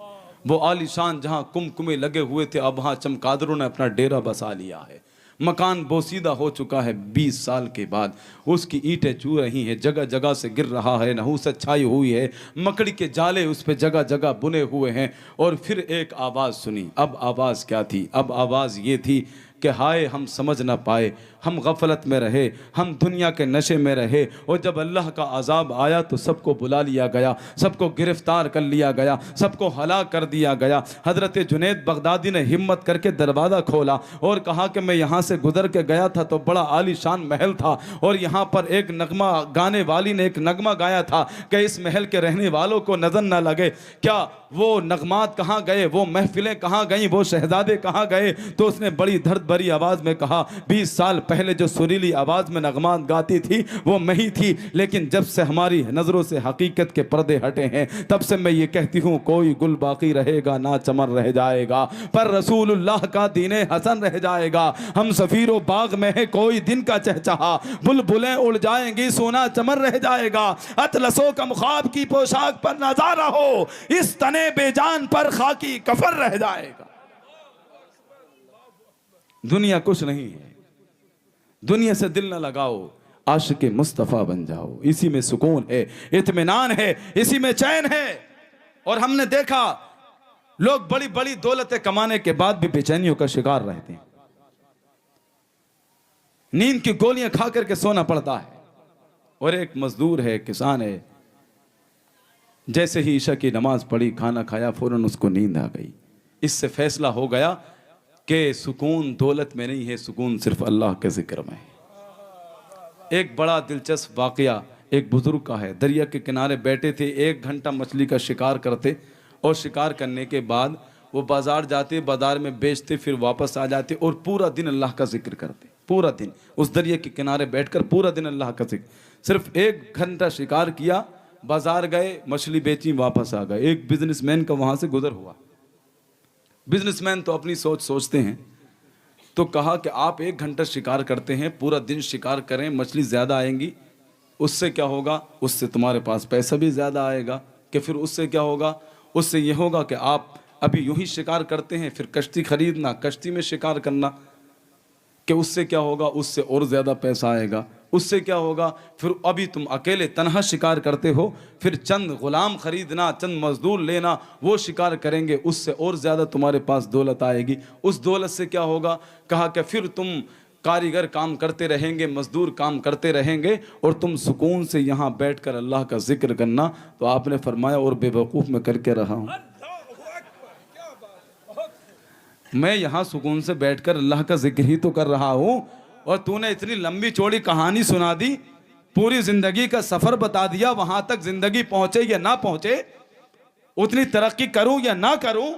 वो आलीशान जहाँ कुमकुमे लगे हुए थे, अब वहाँ चमगादड़ों ने अपना डेरा बसा लिया है। मकान बोसीदा हो चुका है, 20 साल के बाद उसकी ईंटें चू रही हैं, जगह जगह से गिर रहा है, नहूसत छाई हुई है, मकड़ी के जाले उस पर जगह जगह बुने हुए हैं। और फिर एक आवाज़ सुनी। अब आवाज़ क्या थी? अब आवाज़ ये थी कि हाय हम समझ ना पाए, हम गफलत में रहे, हम दुनिया के नशे में रहे, और जब अल्लाह का अजाब आया तो सबको बुला लिया गया, सबको गिरफ्तार कर लिया गया, सबको हलाक कर दिया गया। हजरत जुनैद बगदादी ने हिम्मत करके दरवाज़ा खोला और कहा कि मैं यहाँ से गुजर के गया था तो बड़ा आलीशान महल था, और यहाँ पर एक नगमा गाने वाली ने एक नगमा गाया था कि इस महल के रहने वालों को नज़र ना लगे। क्या वो नगमात कहाँ गए, वो महफिलें कहाँ गईं, वो शहजादे कहाँ गए? तो उसने बड़ी दर्द भरी आवाज़ में कहा, 20 साल पहले जो सुरीली आवाज़ में नगमात गाती थी वो मैं ही थी, लेकिन जब से हमारी नज़रों से हकीकत के पर्दे हटे हैं तब से मैं ये कहती हूँ कोई गुल बाकी रहेगा ना चमन रह जाएगा, पर रसूलुल्लाह का दीने हसन रह जाएगा। हम सफीरो बाग में है कोई दिन का चहचहा, बुलबुलें उड़ जाएंगी सोना चमन रह जाएगा। अतलसो का मुखाब की पोशाक पर नजारा हो, इस तने बेजान पर खाकी कफर रह जाएगा। दुनिया कुछ नहीं है, दुनिया से दिल न लगाओ, आशिक मुस्तफ़ा बन जाओ, इसी में सुकून है, इत्मीनान है, इसी में चैन है। और हमने देखा लोग बड़ी बड़ी दौलतें कमाने के बाद भी बेचैनियों का शिकार रहते हैं, नींद की गोलियां खा करके सोना पड़ता है। और एक मजदूर है, किसान है, जैसे ही ईशा की नमाज पढ़ी, खाना खाया, फौरन उसको नींद आ गई। इससे फैसला हो गया कि सुकून दौलत में नहीं है, सुकून सिर्फ अल्लाह के जिक्र में है। एक बड़ा दिलचस्प वाकया एक बुजुर्ग का है। दरिया के किनारे बैठे थे, 1 घंटा मछली का शिकार करते और शिकार करने के बाद वो बाजार जाते, बाजार में बेचते, फिर वापस आ जाते और पूरा दिन अल्लाह का जिक्र करते। पूरा दिन उस दरिया के किनारे बैठकर पूरा दिन अल्लाह का जिक्र। सिर्फ 1 घंटा शिकार किया, बाजार गए, मछली बेची, वापस आ गए। एक बिजनेसमैन का वहां से गुजर हुआ। बिजनेसमैन तो अपनी सोच सोचते हैं, तो कहा कि आप 1 घंटा शिकार करते हैं, पूरा दिन शिकार करें, मछली ज़्यादा आएंगी, उससे क्या होगा, उससे तुम्हारे पास पैसा भी ज़्यादा आएगा। कि फिर उससे क्या होगा, उससे ये होगा कि आप अभी यूं ही शिकार करते हैं, फिर कश्ती खरीदना, कश्ती में शिकार करना, कि उससे क्या होगा, उससे और ज़्यादा पैसा आएगा। उससे क्या होगा, फिर अभी तुम अकेले तन्हा शिकार करते हो, फिर चंद गुलाम खरीदना, चंद मजदूर लेना, वो शिकार करेंगे, उससे और ज़्यादा तुम्हारे पास दौलत आएगी। उस दौलत से क्या होगा, कहा कि फिर तुम कारीगर काम करते रहेंगे, मजदूर काम करते रहेंगे और तुम सुकून से यहाँ बैठकर अल्लाह का जिक्र करना। तो आपने फरमाया और बेवकूफ़ मैं करके रहा हूँ, मैं यहाँ सुकून से बैठकर अल्लाह का जिक्र ही तो कर रहा हूँ और तूने इतनी लंबी चौड़ी कहानी सुना दी, पूरी जिंदगी का सफर बता दिया, वहां तक जिंदगी पहुंचे या ना पहुंचे, उतनी तरक्की करूं या ना करूं,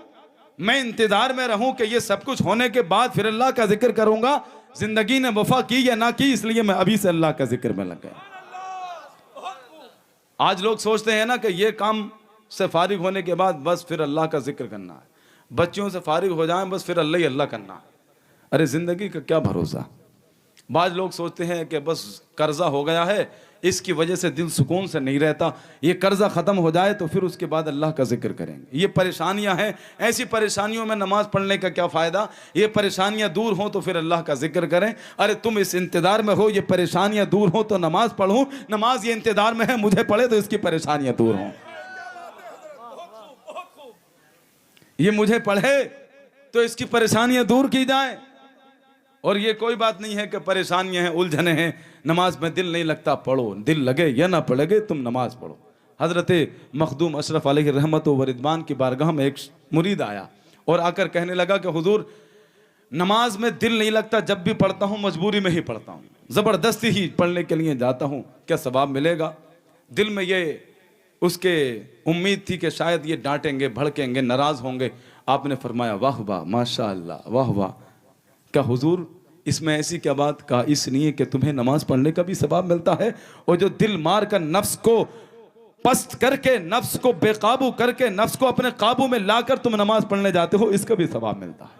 मैं इंतजार में रहूं कि ये सब कुछ होने के बाद फिर अल्लाह का जिक्र करूंगा। जिंदगी ने वफा की या ना की, इसलिए मैं अभी से अल्लाह का जिक्र में लग गया। आज लोग सोचते हैं ना कि ये काम से फारिग होने के बाद बस फिर अल्लाह का जिक्र करना है, बच्चों से फारिग हो जाएं बस फिर अल्लाह ही अल्लाह करना है। अरे जिंदगी का क्या भरोसा। बाज लोग सोचते हैं कि बस कर्जा हो गया है, इसकी वजह से दिल सुकून से नहीं रहता, ये कर्जा ख़त्म हो जाए तो फिर उसके बाद अल्लाह का जिक्र करेंगे। ये परेशानियां हैं, ऐसी परेशानियों में नमाज पढ़ने का क्या फ़ायदा। ये परेशानियां दूर हों तो फिर अल्लाह का जिक्र करें। अरे तुम इस इंतज़ार में हो ये परेशानियां दूर हों तो नमाज पढ़ूँ, नमाज ये इंतज़ार में है मुझे पढ़े तो इसकी परेशानियां दूर हों, ये मुझे पढ़े तो इसकी परेशानियां दूर की जाए। और ये कोई बात नहीं है कि परेशानियां हैं, उलझने हैं, नमाज में दिल नहीं लगता, पढ़ो, दिल लगे या ना पड़ेगे तुम नमाज पढ़ो। हज़रत मखदूम अशरफ अलैहि रहमत व रिदवान की बारगाह में एक मुरीद आया और आकर कहने लगा कि हुजूर नमाज में दिल नहीं लगता, जब भी पढ़ता हूँ मजबूरी में ही पढ़ता हूँ, ज़बरदस्ती ही पढ़ने के लिए जाता हूँ, क्या सवाब मिलेगा। दिल में ये उसके उम्मीद थी कि शायद ये डांटेंगे, भड़केंगे, नाराज़ होंगे। आपने फरमाया वाह वाह माशा अल्लाह, वाह वाह। क्या हुजूर इसमें ऐसी क्या बात। कहा इसलिए कि तुम्हें नमाज पढ़ने का भी सवाब मिलता है और जो दिल मार कर नफ्स को पस्त करके, नफ्स को बेकाबू करके, नफ्स को अपने काबू में लाकर तुम नमाज पढ़ने जाते हो, इसका भी सवाब मिलता है।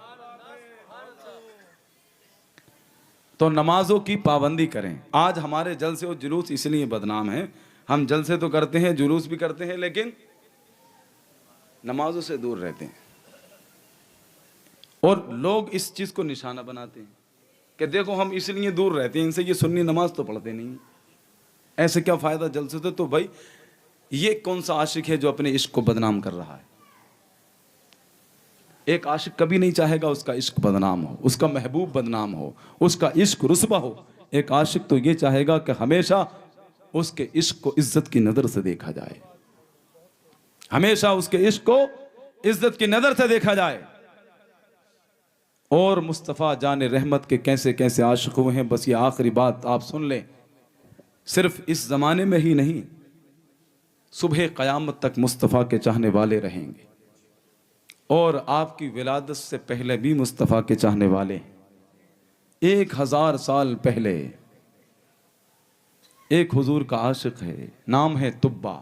तो नमाजों की पाबंदी करें। आज हमारे जलसे और जुलूस इसलिए बदनाम है, हम जलसे तो करते हैं, जुलूस भी करते हैं, लेकिन नमाजों से दूर रहते हैं। और लोग इस चीज को निशाना बनाते हैं कि देखो हम इसलिए दूर रहते हैं इनसे, ये सुन्नी नमाज तो पढ़ते नहीं, ऐसे क्या फायदा जलसे से। तो भाई ये कौन सा आशिक है जो अपने इश्क को बदनाम कर रहा है। एक आशिक कभी नहीं चाहेगा उसका इश्क बदनाम हो, उसका महबूब बदनाम हो, उसका इश्क रुस्वा हो। एक आशिक तो ये चाहेगा कि हमेशा उसके इश्क को इज्जत की नजर से देखा जाए, हमेशा उसके इश्क को इज्जत की नजर से देखा जाए। और मुस्तफ़ा जान रहमत के कैसे कैसे आशिक हुए हैं, बस ये आखिरी बात आप सुन लें। सिर्फ इस ज़माने में ही नहीं, सुबह क़यामत तक मुस्तफ़ा के चाहने वाले रहेंगे और आपकी विलादत से पहले भी मुस्तफ़ा के चाहने वाले। 1000 साल पहले एक हुजूर का आशिक है, नाम है तुब्बा।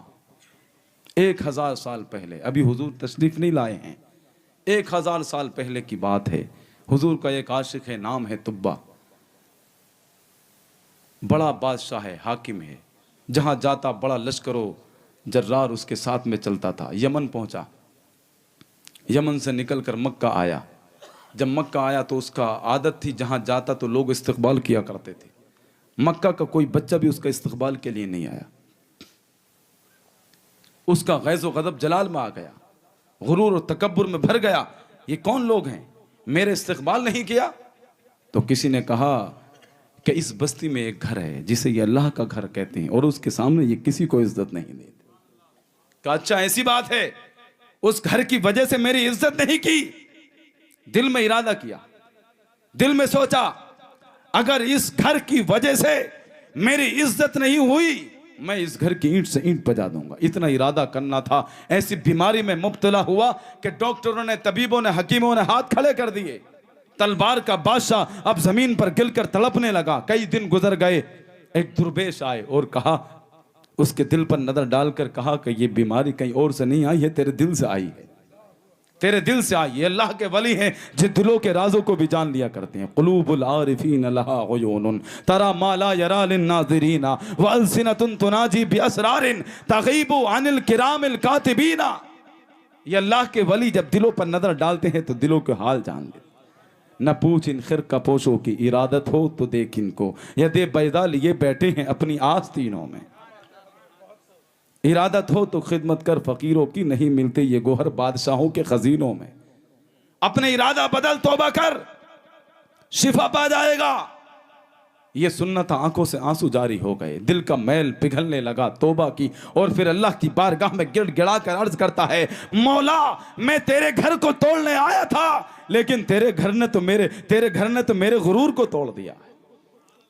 1000 साल पहले, अभी हुजूर तशरीफ नहीं लाए हैं, 1000 साल पहले की बात है। हुजूर का एक आशिक है, नाम है तुब्बा। बड़ा बादशाह है, हाकिम है, जहां जाता बड़ा लश्करो जर्रार उसके साथ में चलता था। यमन पहुंचा, यमन से निकलकर मक्का आया। जब मक्का आया तो उसका आदत थी जहां जाता तो लोग इस्तकबाल किया करते थे। मक्का का कोई बच्चा भी उसका इस्तकबाल के लिए नहीं आया। उसका गैज़ो गज़ब जलाल में आ गया, गुरूर और तकब्बुर में भर गया। ये कौन लोग हैं, मेरे इस्तकबाल नहीं किया। तो किसी ने कहा कि इस बस्ती में एक घर है जिसे ये अल्लाह का घर कहते हैं और उसके सामने ये किसी को इज्जत नहीं देते। कहा अच्छा ऐसी बात है, उस घर की वजह से मेरी इज्जत नहीं की। दिल में इरादा किया दिल में सोचा अगर इस घर की वजह से मेरी इज्जत नहीं हुई, मैं इस घर की ईंट से ईंट बजा दूंगा। इतना इरादा करना था। ऐसी बीमारी में मुब्तला हुआ कि डॉक्टरों ने, तबीबों ने, हकीमों ने हाथ खड़े कर दिए। तलवार का बादशाह अब जमीन पर गिरकर तड़पने लगा। कई दिन गुजर गए। एक दुर्बेश आए और कहा, उसके दिल पर नजर डालकर कहा कि ये बीमारी कहीं और से नहीं आई है, तेरे दिल से आई है, तेरे दिल से आई है। अल्लाह के वली हैं जो दिलों के राजों को भी जान लिया करते हैं। कुलूबुल आरिफीन लहा उयूनुन तरा मा ला यरा लिन्नाज़िरीना व अलसिनतुन तुनाजी बिअसरारिन तगीबु अनिल किरामिल कातिबीना। ये अल्लाह के वली जब दिलों पर नजर डालते हैं तो दिलों के हाल जान लेते। न पूछ इन खिरका पोशों की इरादत हो तो देख इनको, यदि बैदा लिए बैठे हैं अपनी आस्तीनों में। इरादत हो तो खिदमत कर फकीरों की, नहीं मिलते ये गोहर बादशाहों के खजीनों में। अपने इरादा बदल, तौबा कर, शिफा पा जाएगा। ये सुन्नत आंखों से आंसू जारी हो गए। दिल का मैल पिघलने लगा। तौबा की और फिर अल्लाह की बारगाह में गिड़गिड़ा कर अर्ज करता है, मौला मैं तेरे घर को तोड़ने आया था, लेकिन तेरे घर ने तो मेरे गुरूर को तोड़ दिया।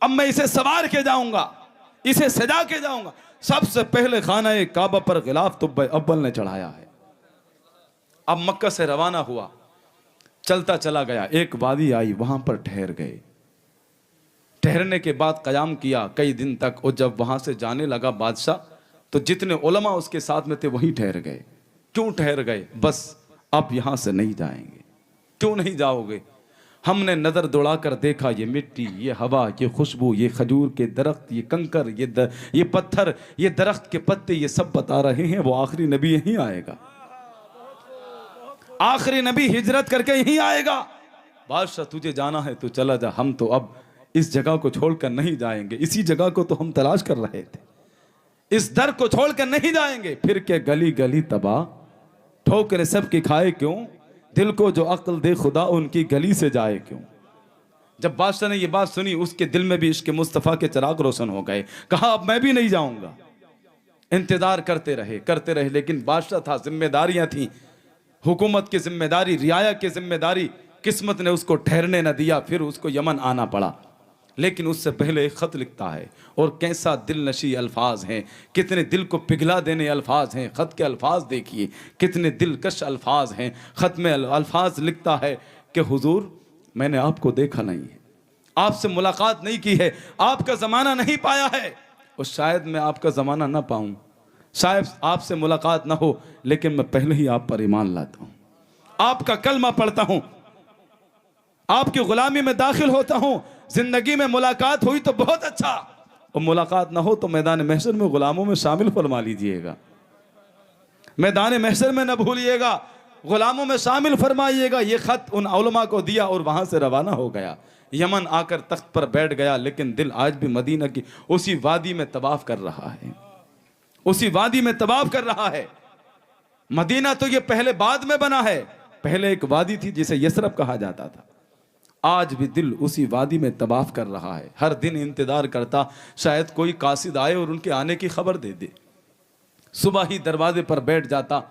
अब मैं इसे सवार के जाऊंगा, इसे सजा के जाऊंगा। सबसे पहले खाना काबा पर गिलाफ तो अव्वल ने चढ़ाया है। अब मक्का से रवाना हुआ, चलता चला गया। एक वादी आई, वहां पर ठहर गए। ठहरने के बाद कयाम किया कई दिन तक। और जब वहां से जाने लगा बादशाह, तो जितने उलमा उसके साथ में थे वहीं ठहर गए। क्यों ठहर गए? बस अब यहां से नहीं जाएंगे। क्यों नहीं जाओगे? हमने नजर दौड़ाकर देखा, ये मिट्टी, ये हवा, ये खुशबू, ये खजूर के दरख्त, ये कंकर, ये पत्थर, ये दरख्त के पत्ते, ये सब बता रहे हैं वो आखिरी नबी यहीं आएगा। आखिरी नबी हिजरत करके यहीं आएगा। बादशाह तुझे जाना है तो चला जा, हम तो अब इस जगह को छोड़कर नहीं जाएंगे। इसी जगह को तो हम तलाश कर रहे थे। इस दर को छोड़कर नहीं जाएंगे। फिर के गली गली तबाह, ठोकरे सबकी खाए क्यों, दिल को जो अक्ल दे खुदा उनकी गली से जाए क्यों। जब बादशाह ने ये बात सुनी, उसके दिल में भी इश्क मुस्तफ़ा के चिराग रोशन हो गए। कहा अब मैं भी नहीं जाऊंगा। इंतजार करते रहे, लेकिन बादशाह था, जिम्मेदारियां थी, हुकूमत की जिम्मेदारी, रियाया की जिम्मेदारी। किस्मत ने उसको ठहरने न दिया। फिर उसको यमन आना पड़ा। लेकिन उससे पहले एक ख़त लिखता है, और कैसा दिल नशी अल्फाज हैं, कितने दिल को पिघला देने अल्फाज हैं। ख़त के अल्फाज देखिए, कितने दिलकश अल्फाज हैं। ख़त में अल्फाज लिखता है कि हुजूर मैंने आपको देखा नहीं है, आपसे मुलाकात नहीं की है, आपका ज़माना नहीं पाया है, और शायद मैं आपका ज़माना ना पाऊँ, शायद आपसे मुलाकात ना हो, लेकिन मैं पहले ही आप पर ईमान लाता हूँ, आपका कलमा पढ़ता हूँ, आपकी गुलामी में दाखिल होता हूँ। जिंदगी में मुलाकात हुई तो बहुत अच्छा, और मुलाकात ना हो तो मैदान महशर में गुलामों में शामिल फरमा लीजिएगा। मैदान महशर में न भूलिएगा, गुलामों में शामिल फरमाइएगा। ये खत उन उलमा को दिया और वहां से रवाना हो गया। यमन आकर तख्त पर बैठ गया, लेकिन दिल आज भी मदीना की उसी वादी में तवाफ कर रहा है, उसी वादी में तवाफ कर रहा है। मदीना तो ये पहले बाद में बना है, पहले एक वादी थी जिसे यसरब कहा जाता था। आज भी दिल उसी वादी में तवाफ कर रहा है। हर दिन इंतजार करता शायद कोई कासिद आए और उनके आने की खबर दे दे। सुबह ही दरवाजे पर बैठ जाता,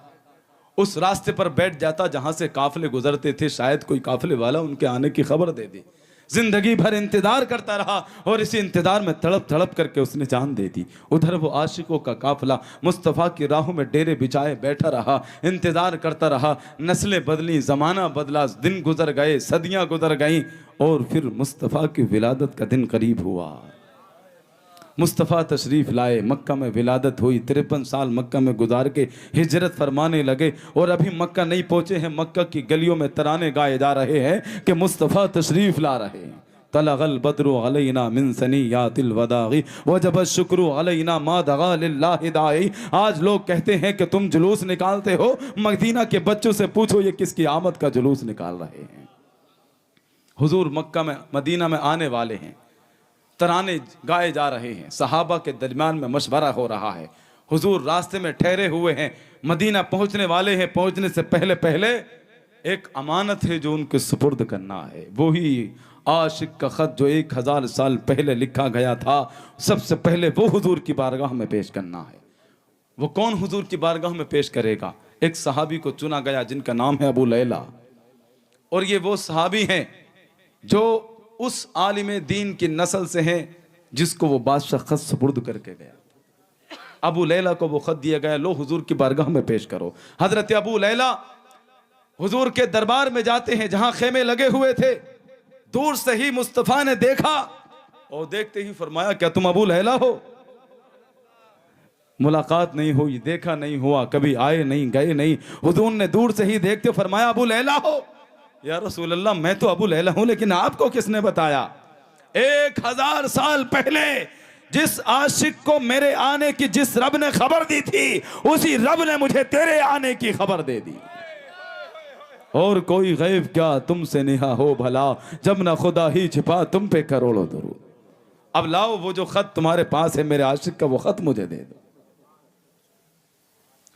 उस रास्ते पर बैठ जाता जहां से काफिले गुजरते थे, शायद कोई काफिले वाला उनके आने की खबर दे दे। जिंदगी भर इंतजार करता रहा और इसी इंतजार में तड़प तड़प करके उसने जान दे दी। उधर वो आशिकों का काफिला मुस्तफ़ा की राहों में डेरे बिछाए बैठा रहा, इंतजार करता रहा। नस्लें बदली, ज़माना बदला, दिन गुजर गए, सदियां गुजर गईं, और फिर मुस्तफ़ा की विलादत का दिन करीब हुआ। मुस्तफ़ा तशरीफ़ लाए, मक्का में विलादत हुई। 53 साल मक्का में गुजार के हिजरत फरमाने लगे, और अभी मक्का नहीं पहुँचे हैं। मक्का की गलियों में तराने गाए जा रहे हैं कि मुस्तफ़ा तशरीफ़ ला रहे हैं। तलगल बद्रु अलैना मिन सनियातिल वदाई वजब शुक्र अलैना मा दगा लिल्लाहि दाई। आज लोग कहते हैं कि तुम जुलूस निकालते हो, मदीना के बच्चों से पूछो ये किसकी आमद का जुलूस निकाल रहे हैं। हुजूर मक्का में, मदीना में आने वाले हैं, तराने गाए जा रहे हैं, सहाबा के दरमियान में मशवरा हो रहा है। हुजूर रास्ते में ठहरे हुए हैं, मदीना पहुंचने वाले हैं। पहुंचने से पहले पहले एक अमानत है जो उनके सुपुर्द करना है। वही आशिक का खत जो 1000 साल पहले लिखा गया था, सबसे पहले वो हुजूर की बारगाह में पेश करना है। वो कौन हुजूर की बारगाह में पेश करेगा? एक सहाबी को चुना गया जिनका नाम है अबू लैला, और ये वो सहाबी हैं जो उस आलिम दीन की नस्ल से हैं जिसको वो बादशाह खत सुपुर्द करके गया। अबू लैला को वो खत दिया गया, लो हुजूर की बारगाह में पेश करो। हजरत अबू लैला हुजूर के दरबार में जाते हैं जहां खेमे लगे हुए थे। दूर से ही मुस्तफा ने देखा और देखते ही फरमाया, क्या तुम अबू लैला हो? मुलाकात नहीं हुई, देखा नहीं हुआ, कभी आए नहीं गए नहीं। हुजूर ने दूर से ही देखते फरमाया, अबू लैला हो? या रसूल अल्लाह, मैं तो अबू लैला हूं, लेकिन आपको किसने बताया? 1000 साल पहले जिस आशिक को मेरे आने की जिस रब ने खबर दी थी, उसी रब ने मुझे तेरे आने की खबर दे दी। और कोई गैब क्या तुमसे निहा हो भला, जब ना खुदा ही छिपा तुम पे करोड़ों दरूद। अब लाओ वो जो खत तुम्हारे पास है मेरे आशिक का, वो खत मुझे दे दो,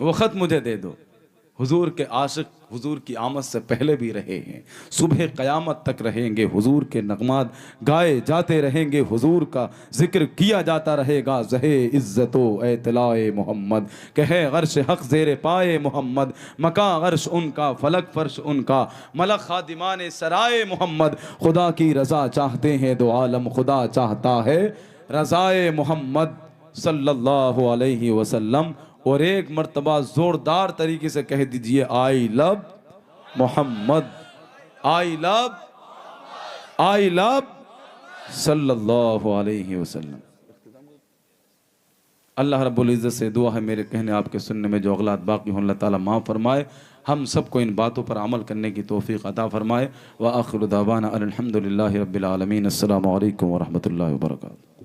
वो खत मुझे दे दो। हुजूर के आशिक हुजूर की आमद से पहले भी रहे हैं, सुबह क़यामत तक रहेंगे। हुजूर के नगमात गाए जाते रहेंगे, हुजूर का जिक्र किया जाता रहेगा। ज़हे इज़्ज़तो एतलाए मोहम्मद, कहे अर्श हक ज़ेरे पाए मोहम्मद। मका अर्श उनका, फलक फर्श उनका, मलक खादिमान सराए मोहम्मद। खुदा की रज़ा चाहते हैं दो आलम, खुदा चाहता है रज़ाए मोहम्मद सल्लल्लाहु अलैहि वसल्लम। और एक मर्तबा जोरदार तरीके से कह दीजिए, I love Mohammad, I love सल्लल्लाहु अलैहि वसल्लम। अल्लाह रब्बुल इज़्ज़त से दुआ है मेरे कहने आपके सुनने में जो अगलात बाकी हों अल्लाह ताला माफ़ फरमाए, हम सबको इन बातों पर अमल करने की तौफीक अता फरमाए। व आखिरु दावाना अनिल हम्दुलिल्लाहि रब्बिल आलमीन। अस्सलामु अलैकुम व रहमतुल्लाहि व बरकातुहू।